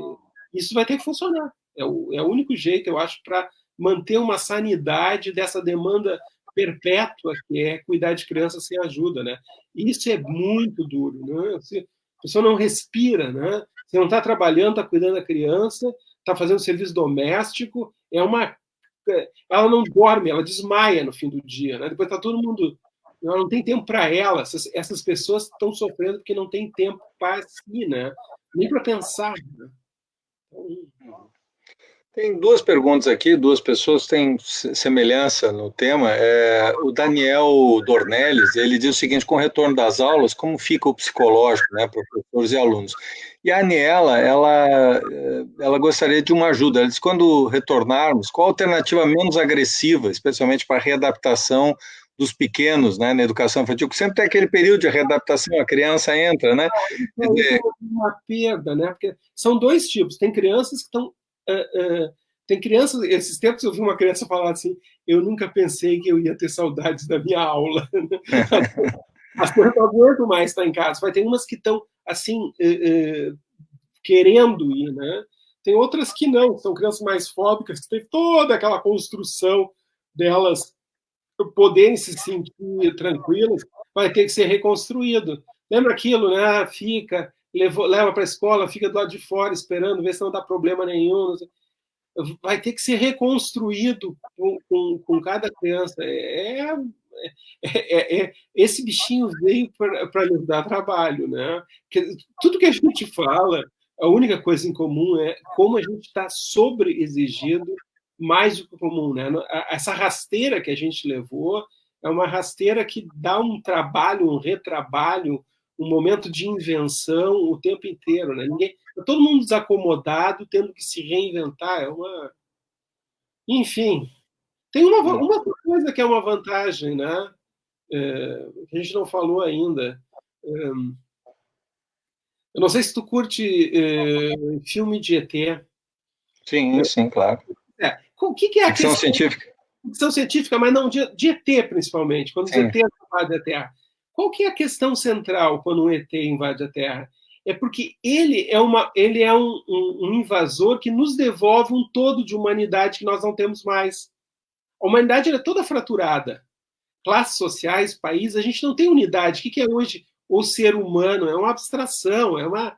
isso vai ter que funcionar. É o único jeito, eu acho, para manter uma sanidade dessa demanda perpétua que é cuidar de criança sem ajuda, né? Isso é muito duro, né? A pessoa não respira, né? Você não está trabalhando, está cuidando da criança, está fazendo serviço doméstico, ela não dorme, ela desmaia no fim do dia, né? Depois está todo mundo, ela não tem tempo para ela. Essas pessoas estão sofrendo porque não tem tempo para si, né? Nem para pensar. Né? Então, Tem duas perguntas aqui, duas pessoas têm semelhança no tema. O Daniel Dornelles, ele diz o seguinte, com o retorno das aulas, como fica o psicológico, né, professores e alunos? E a Aniela, ela gostaria de uma ajuda. Ela diz, quando retornarmos, qual a alternativa menos agressiva, especialmente para a readaptação dos pequenos, né, na educação infantil, que sempre tem aquele período de readaptação, a criança entra, né? Quer dizer, uma perda, né? Porque são dois tipos. Tem crianças que estão tem crianças, esses tempos eu vi uma criança falar assim, eu nunca pensei que eu ia ter saudades da minha aula. As crianças não aguentam mais estar em casa. Vai ter umas que estão, assim, querendo ir, né? Tem outras que não, são crianças mais fóbicas, que tem toda aquela construção delas poderem se sentir tranquilas, vai ter que ser reconstruído. Lembra aquilo, né? Leva para a escola, fica do lado de fora esperando, ver se não dá problema nenhum. Vai ter que ser reconstruído com cada criança. Esse bichinho veio para nos dar trabalho, né? Tudo que a gente fala, a única coisa em comum é como a gente está sobre-exigido mais do que o comum, né? Essa rasteira que a gente levou é uma rasteira que dá um trabalho, um retrabalho, um momento de invenção o tempo inteiro, né? Todo mundo desacomodado, tendo que se reinventar. Enfim, tem uma coisa que é uma vantagem, né? Que a gente não falou ainda. Eu não sei se tu curte filme de ET. Sim, sim, claro. O que é a Ficção questão? científica. Ficção científica, mas não de ET, principalmente, quando os Sim. ETs invadem a Terra. Qual que é a questão central quando um ET invade a Terra? É porque ele é um invasor que nos devolve um todo de humanidade que nós não temos mais. A humanidade é toda fraturada. Classes sociais, países, a gente não tem unidade. O que é hoje o ser humano? É uma abstração, é uma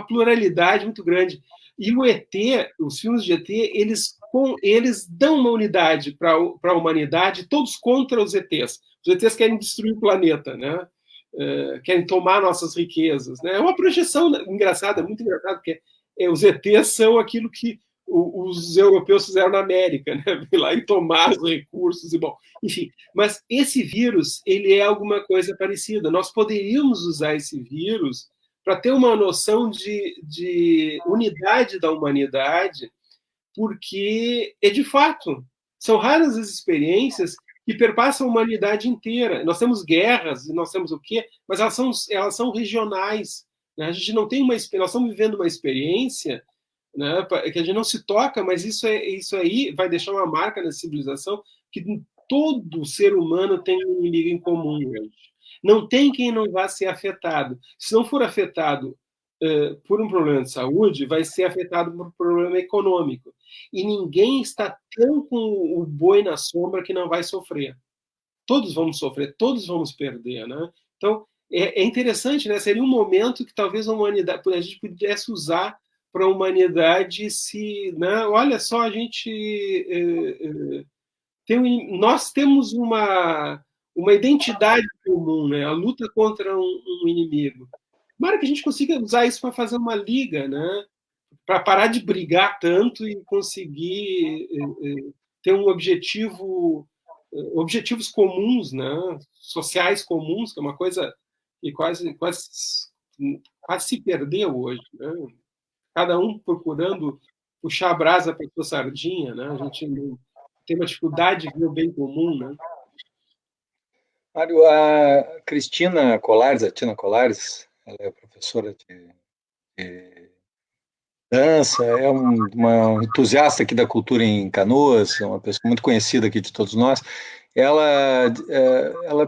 pluralidade muito grande. E o ET, os filmes de ET, eles dão uma unidade para a humanidade, todos contra os ETs. Os ETs querem destruir o planeta, né? Querem tomar nossas riquezas. Né? É uma projeção engraçada, muito engraçada, porque os ETs são aquilo que os europeus fizeram na América, né? Ir lá e tomar os recursos e bom, enfim. Mas esse vírus, ele é alguma coisa parecida. Nós poderíamos usar esse vírus para ter uma noção de unidade da humanidade, porque de fato são raras as experiências que perpassam a humanidade inteira. Nós temos guerras, nós temos o quê? Mas elas são regionais. Né? A gente não tem nós estamos vivendo uma experiência, né, que a gente não se toca, mas isso aí vai deixar uma marca na civilização que todo ser humano tem um inimigo em comum hoje. Não tem quem não vá ser afetado. Se não for afetado por um problema de saúde, vai ser afetado por um problema econômico. E ninguém está tão com o boi na sombra que não vai sofrer. Todos vamos sofrer, todos vamos perder. Né? Então, é interessante, né? Seria um momento que talvez a gente pudesse usar para a humanidade se, né? Olha só, a gente nós temos uma identidade comum, né? A luta contra um inimigo. Tomara que a gente consiga usar isso para fazer uma liga, né? Para parar de brigar tanto e conseguir ter um objetivos comuns, né? Sociais comuns, que é uma coisa que quase se perdeu hoje, né? Cada um procurando puxar a brasa para a sua sardinha, né? A gente tem uma dificuldade de ver o bem comum, né? Mário, a Cristina Colares, a Tina Colares, ela é professora de dança, é uma entusiasta aqui da cultura em Canoas, é uma pessoa muito conhecida aqui de todos nós. Ela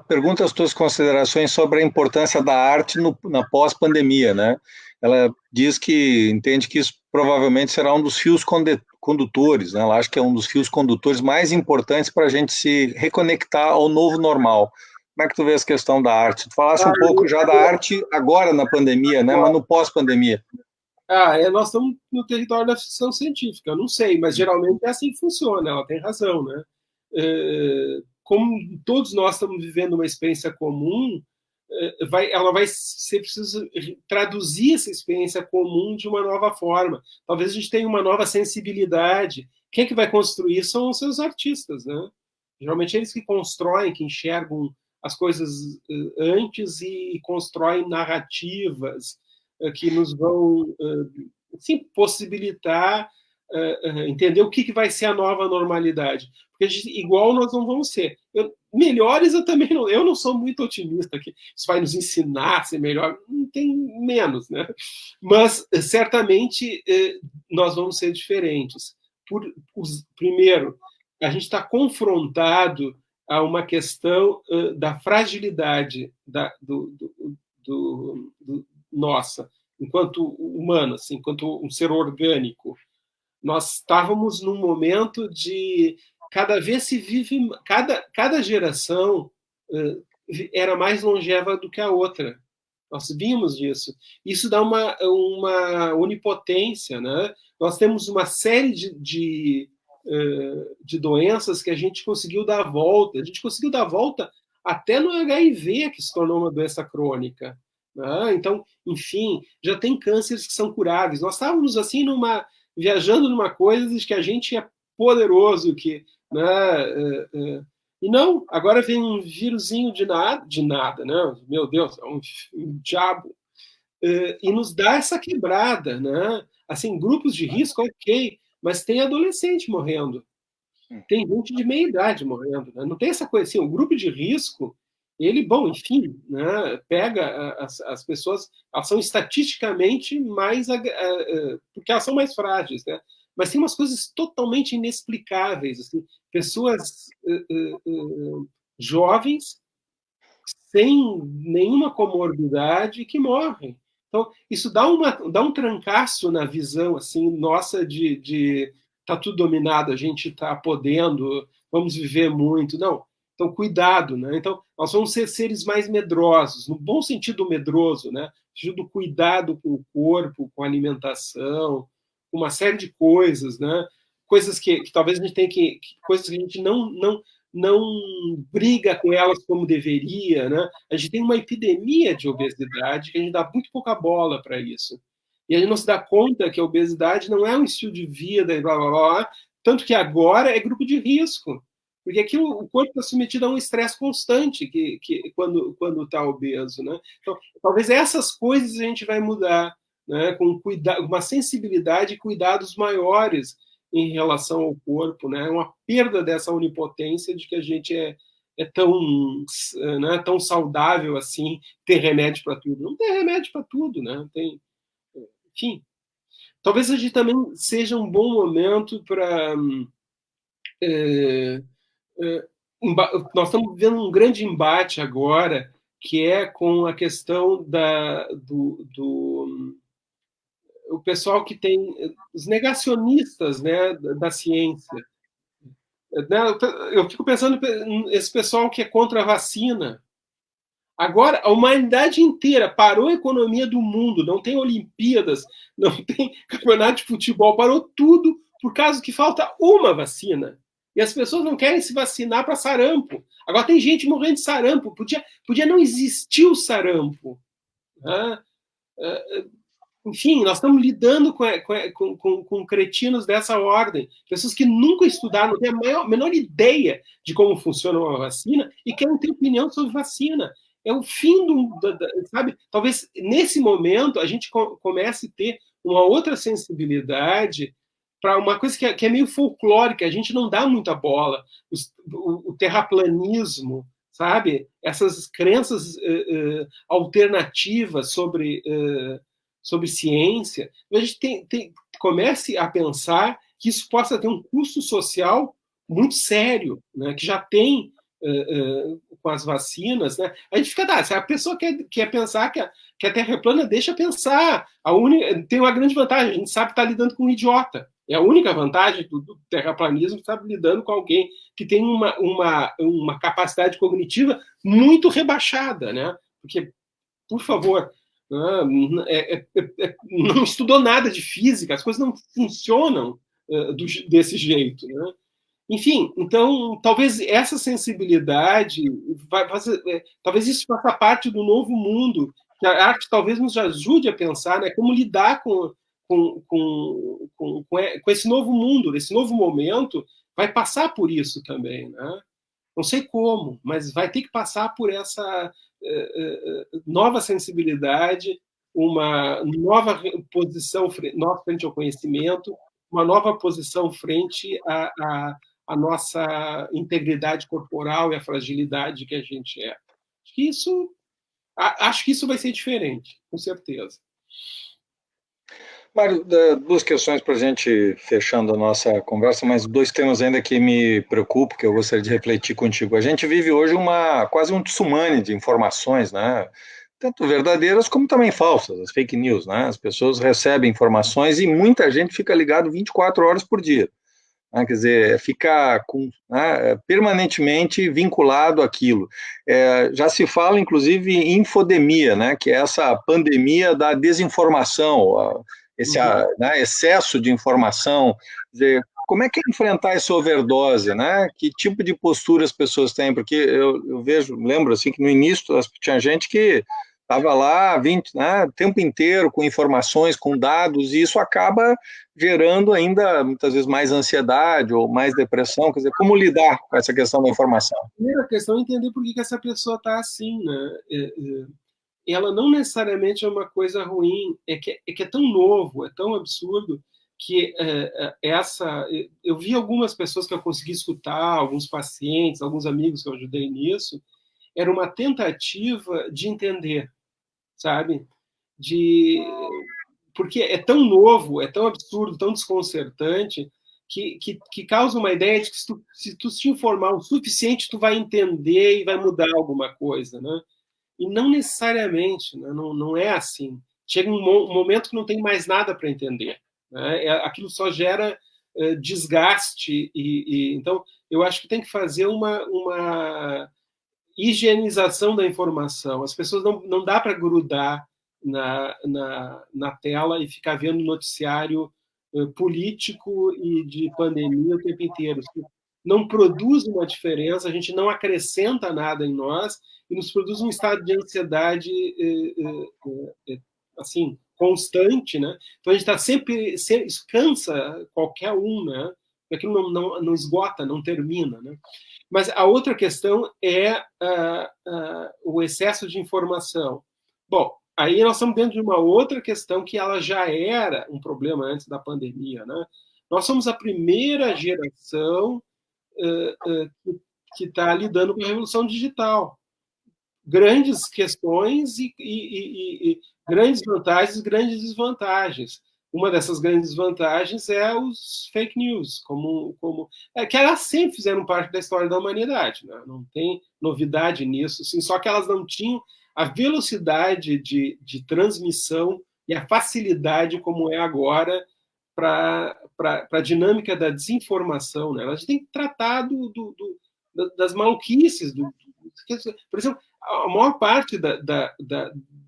pergunta as tuas considerações sobre a importância da arte na pós-pandemia, né? Ela diz que entende que isso provavelmente será um dos fios condutores, né? Ela acha que é um dos fios condutores mais importantes para a gente se reconectar ao novo normal. Como é que tu vê essa questão da arte? Tu falaste um pouco já da arte agora na pandemia, né? Mas no pós-pandemia. Nós estamos no território da ficção científica, eu não sei, mas geralmente é assim que funciona, ela tem razão, né? Como todos nós estamos vivendo uma experiência comum, ela vai ser preciso traduzir essa experiência comum de uma nova forma. Talvez a gente tenha uma nova sensibilidade. Quem é que vai construir são os seus artistas, né? Geralmente eles que constroem, que enxergam as coisas antes e constroem narrativas que nos vão sim, possibilitar entender o que vai ser a nova normalidade. Porque igual nós não vamos ser. Melhores eu também não. Eu não sou muito otimista que isso vai nos ensinar a ser melhor. Não tem menos, né? Mas certamente nós vamos ser diferentes. Primeiro, a gente está confrontado a uma questão da fragilidade nossa, enquanto humano, assim, enquanto um ser orgânico. Nós estávamos num momento de cada vez se vive, cada geração era mais longeva do que a outra. Nós vimos disso. Isso dá uma onipotência, né? Nós temos uma série de doenças que a gente conseguiu dar a volta. A gente conseguiu dar a volta até no HIV, que se tornou uma doença crônica. Né? Então, enfim, já tem cânceres que são curáveis. Nós estávamos assim viajando numa coisa de que a gente é poderoso, que, né, E não, agora vem um vírusinho de nada, né? Meu Deus, é um diabo, e nos dá essa quebrada, né? Assim, grupos de risco, ok, mas tem adolescente morrendo, tem gente de meia idade morrendo, né? Não tem essa coisa assim, o grupo de risco, ele, bom, enfim, né, pega as pessoas, elas são estatisticamente mais, porque elas são mais frágeis, né? Mas tem umas coisas totalmente inexplicáveis, assim, pessoas jovens sem nenhuma comorbidade que morrem. Então, isso dá um trancaço na visão assim nossa de tá tudo dominado, a gente está podendo, vamos viver muito. Não. Então, cuidado, né? Então, nós vamos ser seres mais medrosos, no bom sentido medroso, né? No sentido do cuidado com o corpo, com a alimentação, com uma série de coisas, né? Coisas que talvez a gente tenha coisas que a gente não briga com elas como deveria, né? A gente tem uma epidemia de obesidade que a gente dá muito pouca bola para isso. E a gente não se dá conta que a obesidade não é um estilo de vida, e blá, blá, blá, tanto que agora é grupo de risco. Porque aqui o corpo está submetido a um estresse constante quando está obeso. Né? Então, talvez essas coisas a gente vai mudar, né? Com uma sensibilidade e cuidados maiores em relação ao corpo, né? Uma perda dessa onipotência de que a gente é tão, né, tão saudável assim, ter remédio para tudo. Não tem remédio para tudo, né? Tem, enfim. Talvez a gente também seja um bom momento para nós estamos vendo um grande embate agora, que é com a questão do o pessoal que tem os negacionistas, né, da ciência. Né, eu fico pensando esse pessoal que é contra a vacina. Agora, a humanidade inteira parou a economia do mundo, não tem Olimpíadas, não tem campeonato de futebol, parou tudo por causa que falta uma vacina. E as pessoas não querem se vacinar para sarampo. Agora tem gente morrendo de sarampo. Podia não existir o sarampo. Né? Enfim, nós estamos lidando com cretinos dessa ordem, pessoas que nunca estudaram, não têm a menor ideia de como funciona uma vacina e querem ter opinião sobre vacina. É o fim sabe? Talvez nesse momento a gente comece a ter uma outra sensibilidade para uma coisa que é meio folclórica, a gente não dá muita bola. O terraplanismo, sabe? Essas crenças alternativas sobre ciência, a gente comece a pensar que isso possa ter um custo social muito sério, né, que já tem com as vacinas. Né, a gente fica, se a pessoa quer pensar que a Terra é plana, deixa pensar. Tem uma grande vantagem, a gente sabe que está lidando com um idiota. É a única vantagem do terraplanismo, que está lidando com alguém que tem uma capacidade cognitiva muito rebaixada. Né? Porque, por favor, não estudou nada de física, as coisas não funcionam desse jeito. Né? Enfim, então, talvez essa sensibilidade, talvez isso faça parte do novo mundo, que a arte talvez nos ajude a pensar, né, como lidar com esse novo mundo, esse novo momento, vai passar por isso também. Né? Não sei como, mas vai ter que passar por essa nova sensibilidade, uma nova posição frente ao conhecimento, uma nova posição frente à nossa integridade corporal e à fragilidade que a gente é. Acho que isso vai ser diferente, com certeza. Mário, duas questões para a gente fechando a nossa conversa, mas dois temas ainda que me preocupam, que eu gostaria de refletir contigo. A gente vive hoje quase um tsunami de informações, né? Tanto verdadeiras como também falsas, as fake news, né? As pessoas recebem informações e muita gente fica ligado 24 horas por dia. Né? Quer dizer, fica permanentemente vinculado àquilo. Já se fala, inclusive, em infodemia, né? Que é essa pandemia da desinformação, esse excesso de informação. Quer dizer, como é que é enfrentar essa overdose, né? Que tipo de postura as pessoas têm? Porque eu lembro assim que no início tinha gente que Estava lá 20, né, o tempo inteiro com informações, com dados, e isso acaba gerando ainda, muitas vezes, mais ansiedade ou mais depressão. Quer dizer, como lidar com essa questão da informação? A primeira questão é entender por que essa pessoa está assim, né? Ela não necessariamente é uma coisa ruim, é tão novo, é tão absurdo, que eu vi algumas pessoas que eu consegui escutar, alguns pacientes, alguns amigos que eu ajudei nisso, era uma tentativa de entender, sabe? Porque é tão novo, é tão absurdo, tão desconcertante, que causa uma ideia de que se tu se informar o suficiente, tu vai entender e vai mudar alguma coisa, né? E não necessariamente, né? Não é assim. Chega um momento que não tem mais nada para entender, né? Aquilo só gera desgaste. Então, eu acho que tem que fazer uma higienização da informação. As pessoas não dá para grudar na tela e ficar vendo noticiário político e de pandemia o tempo inteiro. Isso não produz uma diferença, a gente não acrescenta nada em nós e nos produz um estado de ansiedade assim constante, né? Então a gente está sempre cansa qualquer um, né? Aquilo não esgota, não termina, né? Mas a outra questão é o excesso de informação. Bom, aí nós estamos dentro de uma outra questão que ela já era um problema antes da pandemia, né? Nós somos a primeira geração que está lidando com a revolução digital. Grandes questões e grandes vantagens e grandes desvantagens. Uma dessas grandes vantagens é os fake news, que elas sempre fizeram parte da história da humanidade, né? Não tem novidade nisso, assim, só que elas não tinham a velocidade de transmissão e a facilidade como é agora para a dinâmica da desinformação, né? Elas têm tratado das maluquices, por exemplo, a maior parte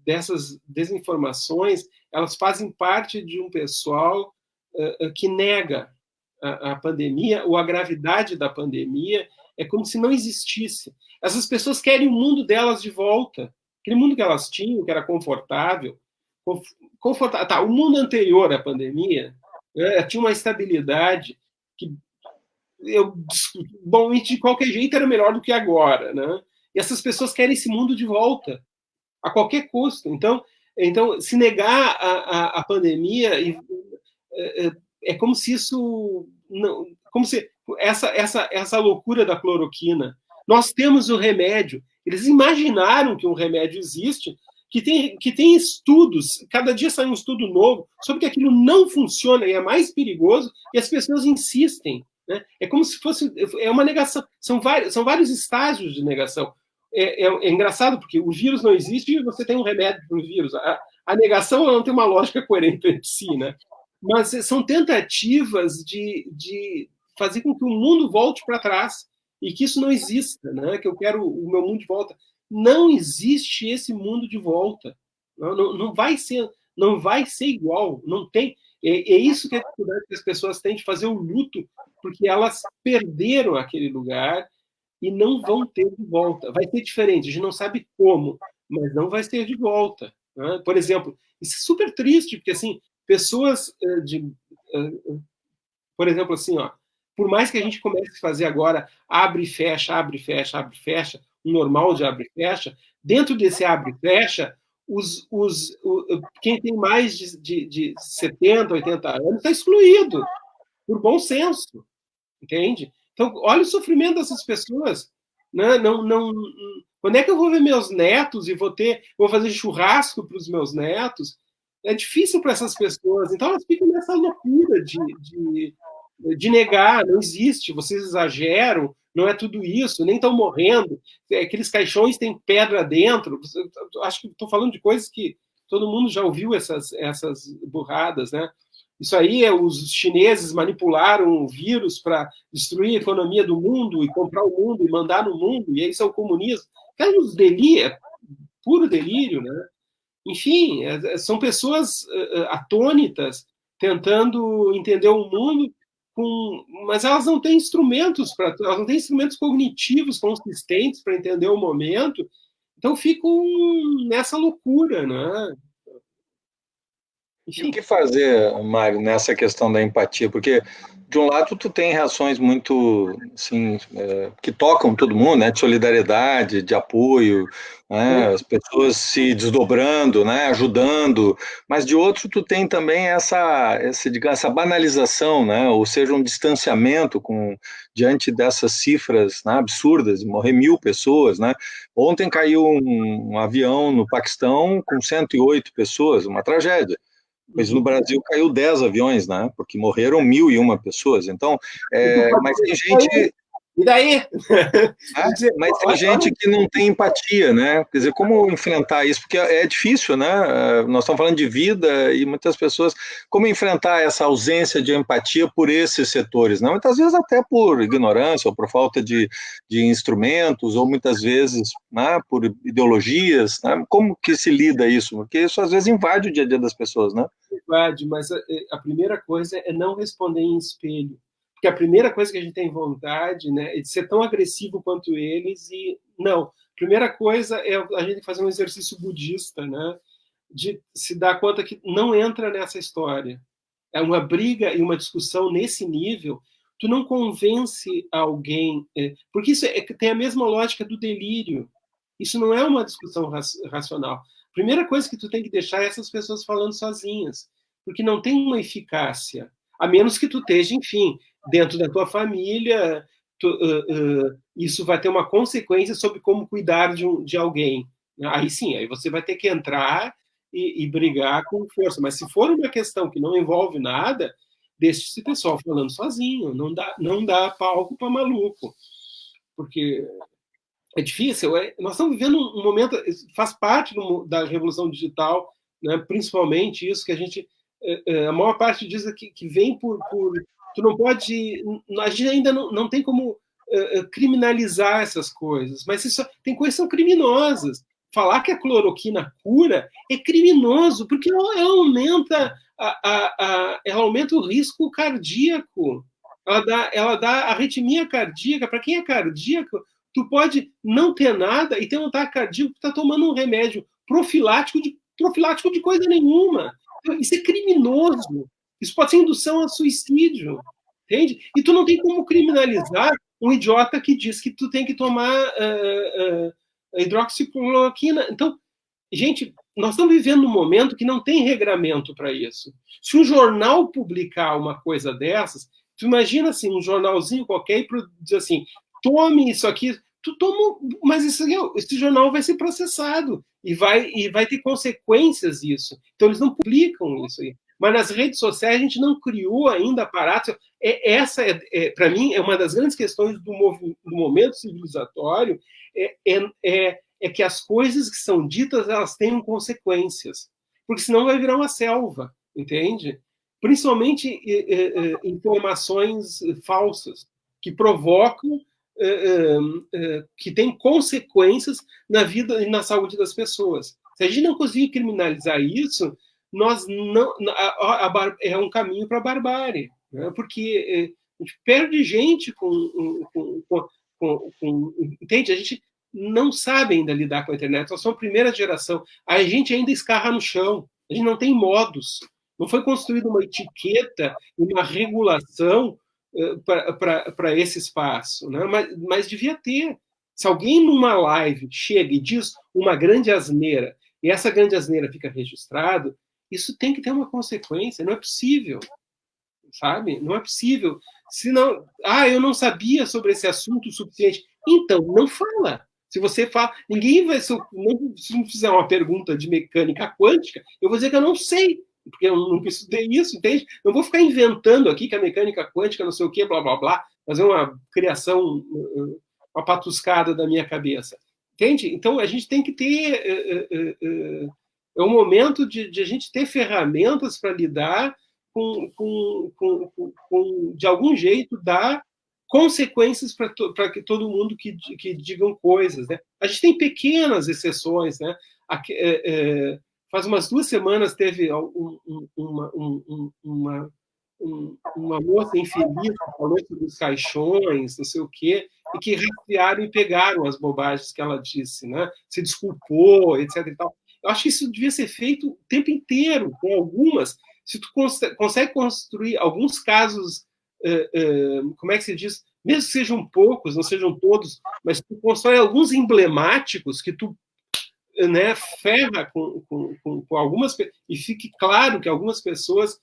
dessas desinformações elas fazem parte de um pessoal que nega a pandemia ou a gravidade da pandemia, é como se não existisse. Essas pessoas querem o mundo delas de volta, aquele mundo que elas tinham, que era confortável. Tá, o mundo anterior à pandemia tinha uma estabilidade que bom, de qualquer jeito era melhor do que agora, né? E essas pessoas querem esse mundo de volta a qualquer custo. Então se negar a pandemia é como se isso não, como se essa loucura da cloroquina. Nós temos o remédio. Eles imaginaram que um remédio existe, que tem estudos, cada dia sai um estudo novo sobre que aquilo não funciona e é mais perigoso, e as pessoas insistem. Né? É como se fosse uma negação. São vários estágios de negação. É engraçado porque o vírus não existe e você tem um remédio para o vírus. A negação não tem uma lógica coerente entre si, né? Mas são tentativas de fazer com que o mundo volte para trás e que isso não exista, né? Que eu quero o meu mundo de volta. Não existe esse mundo de volta. Não vai ser igual. Não tem. É isso que é a dificuldade que as pessoas têm de fazer o luto, porque elas perderam aquele lugar e não vão ter de volta. Vai ser diferente, a gente não sabe como, mas não vai ser de volta. Né? Por exemplo, isso é super triste, porque assim, pessoas por exemplo, assim, ó, por mais que a gente comece a fazer agora abre e fecha, abre e fecha, abre e fecha, um normal de abre e fecha, dentro desse abre e fecha, quem tem mais de 70, 80 anos está excluído, por bom senso, entende? Então, olha o sofrimento dessas pessoas. Né? Quando é que eu vou ver meus netos e vou fazer churrasco para os meus netos? É difícil para essas pessoas. Então, elas ficam nessa loucura de negar, não existe, vocês exageram, não é tudo isso, nem estão morrendo. Aqueles caixões têm pedra dentro. Acho que estou falando de coisas que todo mundo já ouviu essas burradas, né? Isso aí, os chineses manipularam o vírus para destruir a economia do mundo e comprar o mundo e mandar no mundo, e isso é o comunismo. É um delírio, é puro delírio, né? Enfim, são pessoas atônitas tentando entender o mundo, mas elas não têm elas não têm instrumentos cognitivos consistentes para entender o momento. Então fico nessa loucura, né? E o que fazer, Mário, nessa questão da empatia? Porque, de um lado, tu tem reações muito, assim, que tocam todo mundo, né? De solidariedade, de apoio, né? As pessoas se desdobrando, né? Ajudando. Mas, de outro, tu tem também digamos, essa banalização, né? Ou seja, um distanciamento diante dessas cifras, né? Absurdas, de morrer 1.000 pessoas, né? Ontem caiu um avião no Paquistão com 108 pessoas, uma tragédia. Pois no Brasil caiu 10 aviões, né? Porque morreram 1.001 pessoas. Então, mas tem gente, e daí? né? Mas tem gente que não tem empatia, né? Quer dizer, como enfrentar isso? Porque é difícil, né? Nós estamos falando de vida e muitas pessoas, como enfrentar essa ausência de empatia por esses setores, né? Muitas vezes até por ignorância ou por falta de instrumentos ou muitas vezes, né, por ideologias, né? Como que se lida isso? Porque isso às vezes invade o dia a dia das pessoas, né? Verdade, mas a primeira coisa é não responder em espelho. Porque a primeira coisa que a gente tem vontade, né, é de ser tão agressivo quanto eles e não. A primeira coisa é a gente fazer um exercício budista, né, de se dar conta que não entra nessa história. É uma briga e uma discussão nesse nível, tu não convence alguém, porque isso tem a mesma lógica do delírio. Isso não é uma discussão racional. A primeira coisa que tu tem que deixar é essas pessoas falando sozinhas, porque não tem uma eficácia, a menos que tu esteja, enfim, dentro da tua família, isso vai ter uma consequência sobre como cuidar de alguém. Aí sim, aí você vai ter que entrar e brigar com força. Mas se for uma questão que não envolve nada, deixe esse pessoal falando sozinho, não dá palco para maluco, porque é difícil. Nós estamos vivendo um momento, faz parte da revolução digital, né, principalmente isso que a gente, a maior parte diz que vem por tu não pode, a gente ainda não tem como criminalizar essas coisas, mas isso, tem coisas que são criminosas. Falar que a cloroquina cura é criminoso, porque ela aumenta o risco cardíaco, ela dá arritmia cardíaca. Para quem é cardíaco, tu pode não ter nada e ter um ataque cardíaco, tu está tomando um remédio profilático de coisa nenhuma. Isso é criminoso. Isso pode ser indução a suicídio. Entende? E tu não tem como criminalizar um idiota que diz que tu tem que tomar hidroxicloroquina. Então, gente, nós estamos vivendo um momento que não tem regramento para isso. Se um jornal publicar uma coisa dessas, tu imagina assim, um jornalzinho qualquer e diz assim, tome isso aqui, tu toma, mas esse jornal vai ser processado e vai ter consequências isso. Então eles não publicam isso aí. Mas nas redes sociais a gente não criou ainda aparatos. Essa, para mim, é uma das grandes questões do momento civilizatório, é que as coisas que são ditas elas tenham consequências, porque senão vai virar uma selva, entende? Principalmente informações falsas que provocam, que têm consequências na vida e na saúde das pessoas. Se a gente não conseguir criminalizar isso, nós não é um caminho para a barbárie, né? Porque a gente perde gente entende? A gente não sabe ainda lidar com a internet, nós somos a primeira geração, a gente ainda escarra no chão, a gente não tem modos, não foi construída uma etiqueta, uma regulação para esse espaço, né? Mas devia ter. Se alguém numa live chega e diz uma grande asneira, e essa grande asneira fica registrado, isso tem que ter uma consequência, não é possível, sabe? Não é possível. Senão, eu não sabia sobre esse assunto o suficiente. Então, não fala. Se você fala, ninguém vai. Se não fizer uma pergunta de mecânica quântica, eu vou dizer que eu não sei, porque eu não estudei isso, entende? Eu vou ficar inventando aqui que a mecânica quântica, não sei o quê, blá, blá, blá, fazer uma criação, uma patuscada da minha cabeça. Entende? Então, a gente tem que ter. É o momento de a gente ter ferramentas para lidar de algum jeito, dar consequências para que todo mundo que digam coisas, né? A gente tem pequenas exceções, né? Faz umas 2 semanas teve uma moça infeliz que falou sobre os caixões, não sei o quê, e que rastrearam e pegaram as bobagens que ela disse, né? Se desculpou, etc. E tal. Eu acho que isso devia ser feito o tempo inteiro, com algumas. Se tu consegue construir alguns casos, como é que se diz? Mesmo que sejam poucos, não sejam todos, mas tu constrói alguns emblemáticos que tu, né, ferra com algumas, e fique claro que algumas pessoas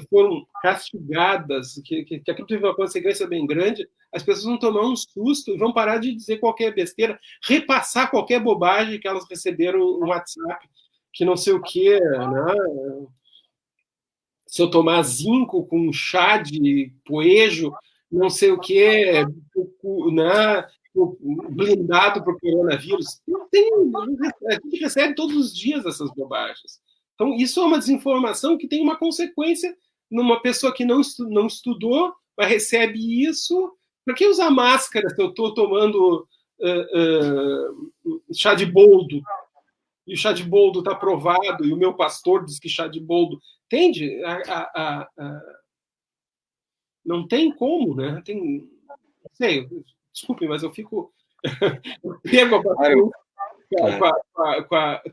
foram castigadas, que aquilo teve uma consequência bem grande, as pessoas vão tomar um susto e vão parar de dizer qualquer besteira, repassar qualquer bobagem que elas receberam no WhatsApp, que não sei o quê, né? Se eu tomar zinco com chá de poejo, não sei o quê, né? Blindado para o coronavírus. Não tem, a gente recebe todos os dias essas bobagens. Então, isso é uma desinformação que tem uma consequência numa pessoa que não estudou, mas recebe isso. Para que usar máscara se eu estou tomando chá de boldo? E o chá de boldo está provado, e o meu pastor diz que chá de boldo. Entende? Não tem como, né? Tem, não sei, desculpe, mas eu fico. Eu pego a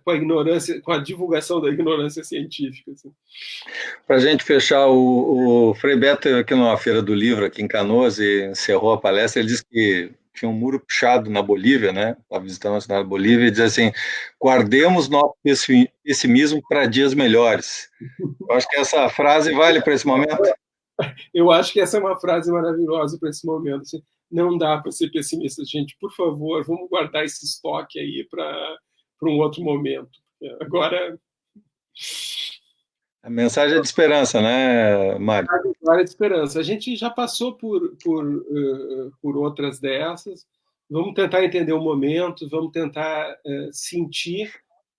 com a ignorância, com a divulgação da ignorância científica. Assim. Para a gente fechar, o Frei Beto esteve aqui numa feira do livro, aqui em Canoas, e encerrou a palestra. Ele disse que tinha um muro puxado na Bolívia, né? Estava visitando a cidade da Bolívia, e diz assim: guardemos nosso pessimismo para dias melhores. Eu acho que essa frase vale para esse momento. Eu acho que essa é uma frase maravilhosa para esse momento. Assim, não dá para ser pessimista, gente. Por favor, vamos guardar esse estoque aí para um outro momento. Agora. A mensagem é de esperança, né, Mário? Agora é de esperança. A gente já passou por outras dessas. Vamos tentar entender o momento, vamos tentar sentir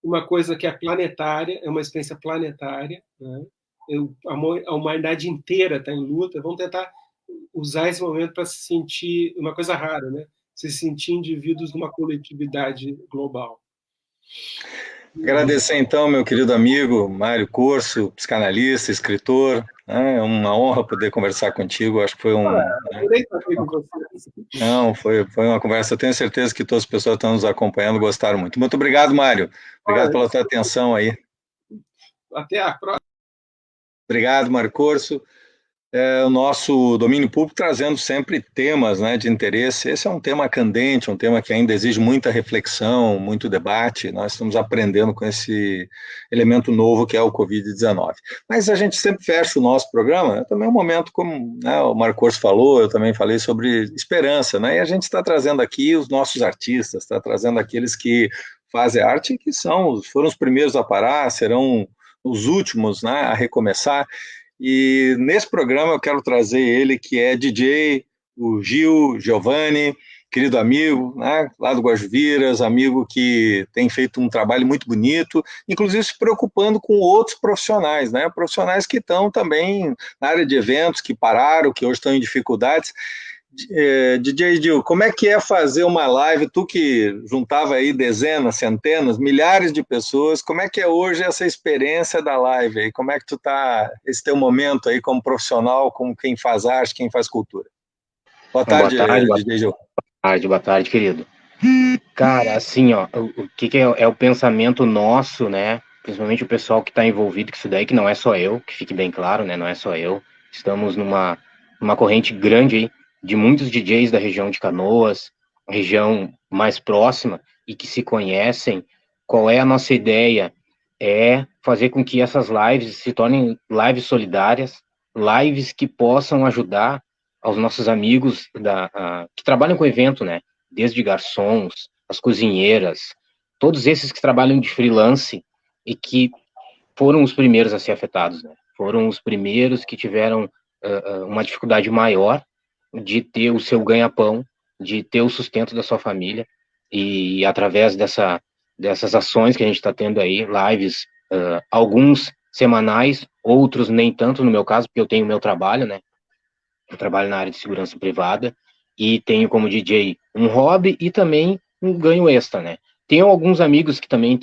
uma coisa que é planetária, é uma experiência planetária. Né? A humanidade inteira está em luta. Vamos tentar usar esse momento para se sentir uma coisa rara, né? Se sentir indivíduos numa coletividade global. Agradecer, então, meu querido amigo Mário Corso, psicanalista, escritor. É uma honra poder conversar contigo. Acho que foi foi uma conversa. Eu tenho certeza que todas as pessoas que estão nos acompanhando gostaram muito. Muito obrigado, Mário. Obrigado pela tua atenção aí. Até a próxima. Obrigado, Mário Corso. O nosso domínio público trazendo sempre temas, né, de interesse. Esse é um tema candente, um tema que ainda exige muita reflexão, muito debate. Nós estamos aprendendo com esse elemento novo que é o Covid-19. Mas a gente sempre fecha o nosso programa, também é um momento, como, né, o Mário Corso falou, eu também falei sobre esperança, né, e a gente está trazendo aqui os nossos artistas, está trazendo aqueles que fazem arte, que foram os primeiros a parar, serão os últimos, né, a recomeçar. E nesse programa eu quero trazer ele, que é DJ, o Gil Giovanni, querido amigo, né, lá do Guajuviras, amigo que tem feito um trabalho muito bonito, inclusive se preocupando com outros profissionais, né, profissionais que estão também na área de eventos, que pararam, que hoje estão em dificuldades. DJ Gil, como é que é fazer uma live, tu que juntava aí dezenas, centenas, milhares de pessoas, como é que é hoje essa experiência da live aí? Como é que tu tá, esse teu momento aí como profissional, como quem faz arte, quem faz cultura? Boa tarde, DJ Gil. Boa tarde, querido. Cara, assim, ó, o que é o pensamento nosso, né? Principalmente o pessoal que está envolvido com isso daí, que não é só eu, que fique bem claro, né? Não é só eu. Estamos numa corrente grande aí de muitos DJs da região de Canoas, região mais próxima, e que se conhecem. Qual é a nossa ideia? É fazer com que essas lives se tornem lives solidárias, lives que possam ajudar aos nossos amigos que trabalham com evento, né? Desde garçons, as cozinheiras, todos esses que trabalham de freelance e que foram os primeiros a ser afetados, né? Foram os primeiros que tiveram uma dificuldade maior de ter o seu ganha-pão, de ter o sustento da sua família, e através dessas ações que a gente está tendo aí, lives, alguns semanais, outros nem tanto no meu caso, porque eu tenho o meu trabalho, né? Eu trabalho na área de segurança privada e tenho como DJ um hobby e também um ganho extra, né? Tenho alguns amigos que também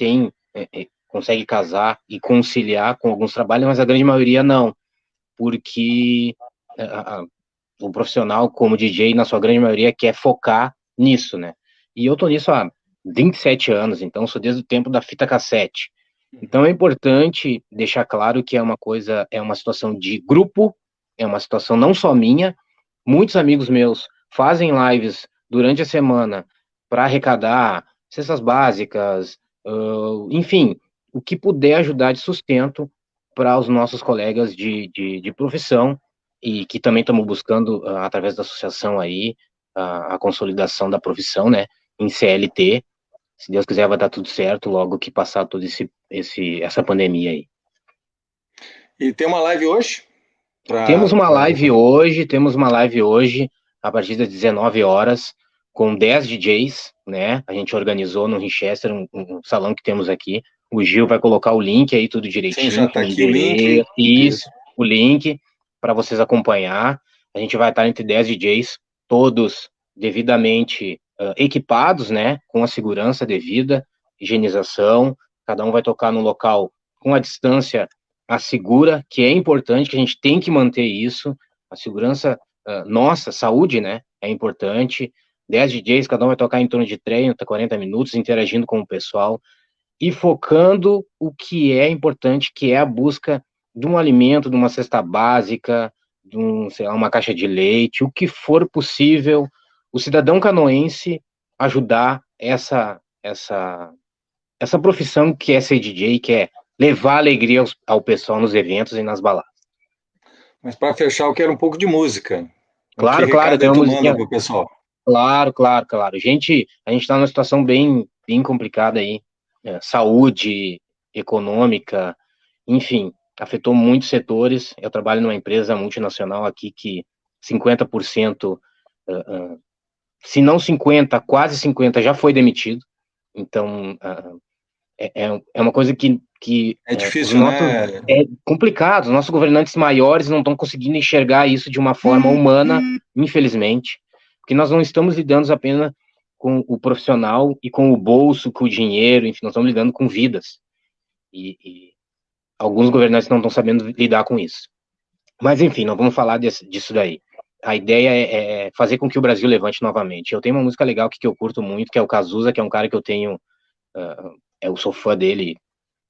conseguem casar e conciliar com alguns trabalhos, mas a grande maioria não, porque o profissional como DJ, na sua grande maioria, quer focar nisso, né? E eu tô nisso há 27 anos, então sou desde o tempo da fita cassete. Então é importante deixar claro que é uma coisa, é uma situação de grupo, é uma situação não só minha. Muitos amigos meus fazem lives durante a semana para arrecadar cestas básicas, enfim, o que puder ajudar de sustento para os nossos colegas de profissão, e que também estamos buscando, através da associação aí, a consolidação da profissão, né, em CLT. Se Deus quiser, vai dar tudo certo logo que passar toda essa pandemia aí. E tem uma live hoje? Temos uma live hoje, a partir das 19 horas, com 10 DJs, né? A gente organizou no Winchester, um salão que temos aqui. O Gil vai colocar o link aí, tudo direitinho, Sim, já está com o aqui o link. endereço, isso, o link para vocês acompanhar. A gente vai estar entre 10 DJs, todos devidamente equipados, né? Com a segurança devida, higienização. Cada um vai tocar no local com a distância segura, que é importante, que a gente tem que manter isso. A segurança nossa, saúde, né? É importante. 10 DJs, cada um vai tocar em torno de 30, 40 minutos, interagindo com o pessoal e focando o que é importante, que é a busca de um alimento, de uma cesta básica, sei lá, uma caixa de leite, o que for possível, o cidadão canoense ajudar essa profissão que é ser DJ, que é levar alegria ao pessoal nos eventos e nas baladas. Mas para fechar, eu quero um pouco de música. Claro, que claro, recado tem uma tu musiquinha. manda pro pessoal? Claro. A gente está numa situação bem complicada aí. Saúde, econômica, enfim, afetou muitos setores. Eu trabalho numa empresa multinacional aqui que 50%, se não 50%, quase 50% já foi demitido. Então, é uma coisa que É os difícil, nossos né? é complicado. Os nossos governantes maiores não estão conseguindo enxergar isso de uma forma humana, infelizmente, porque nós não estamos lidando apenas com o profissional e com o bolso, com o dinheiro, enfim, nós estamos lidando com vidas. E alguns governantes não estão sabendo lidar com isso. Mas, enfim, não vamos falar disso daí. A ideia é fazer com que o Brasil levante novamente. Eu tenho uma música legal que eu curto muito, que é o Cazuza, que é um cara que eu tenho... eu sou fã dele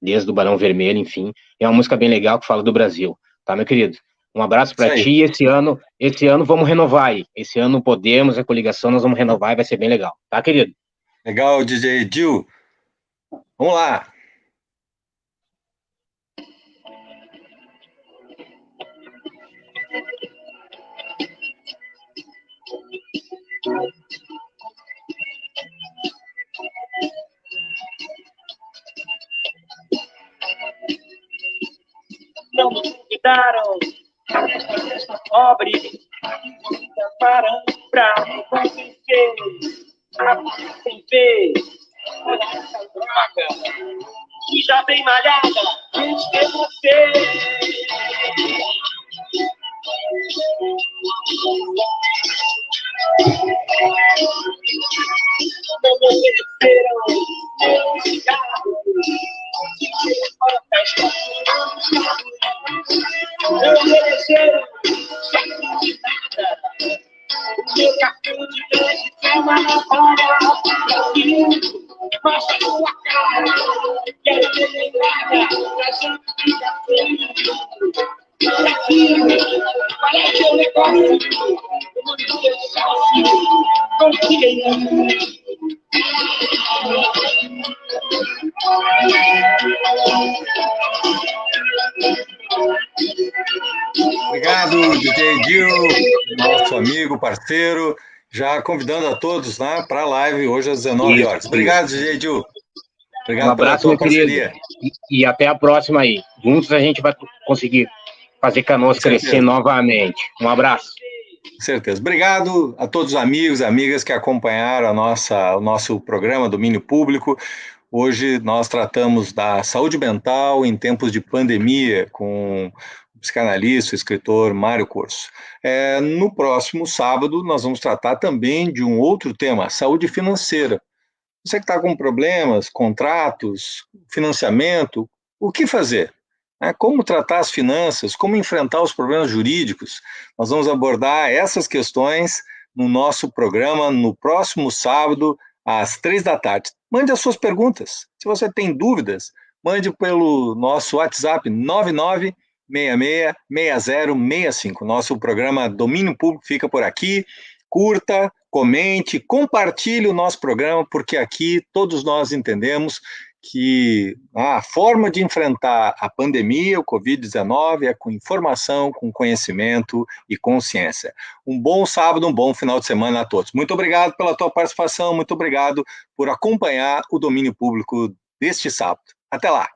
desde o Barão Vermelho, enfim. É uma música bem legal que fala do Brasil, tá, meu querido? Um abraço para ti. Esse ano vamos renovar aí. Esse ano Podemos, a coligação, nós vamos renovar e vai ser bem legal, tá, querido? Legal, DJ Gil. Vamos lá. Não me convidaram essa festa pobre, me preparam pra me convencer a sem ver toda essa droga que já vem malhada antes de você. Não me ofereceram meu cigarro, para a festa. Não ofereceram nada. O meu cartão de crédito é uma navalha. Mostra a sua cara. Quero ver lembrada pra gente ficar feliz. Aqui, parece um negócio. Eu não me deixo assim. Confia em mim. Obrigado, DJ Gil, nosso amigo, parceiro, já convidando a todos, né, para a live hoje às 19 horas. Obrigado, DJ Gil. Obrigado um abraço, pela tua parceria. Querido. E até a próxima aí. Juntos a gente vai conseguir fazer Canoas crescer novamente. Um abraço. Com certeza. Obrigado a todos os amigos e amigas que acompanharam o nosso programa Domínio Público. Hoje nós tratamos da saúde mental em tempos de pandemia com o psicanalista, o escritor Mário Corso. No próximo sábado nós vamos tratar também de um outro tema, saúde financeira. Você que está com problemas, contratos, financiamento, o que fazer? Como tratar as finanças, como enfrentar os problemas jurídicos? Nós vamos abordar essas questões no nosso programa no próximo sábado, às 3 da tarde. Mande as suas perguntas. Se você tem dúvidas, mande pelo nosso WhatsApp 99666065. Nosso programa Domínio Público fica por aqui. Curta, comente, compartilhe o nosso programa, porque aqui todos nós entendemos que a forma de enfrentar a pandemia, o Covid-19, é com informação, com conhecimento e consciência. Um bom sábado, um bom final de semana a todos. Muito obrigado pela tua participação, muito obrigado por acompanhar o Domínio Público deste sábado. Até lá!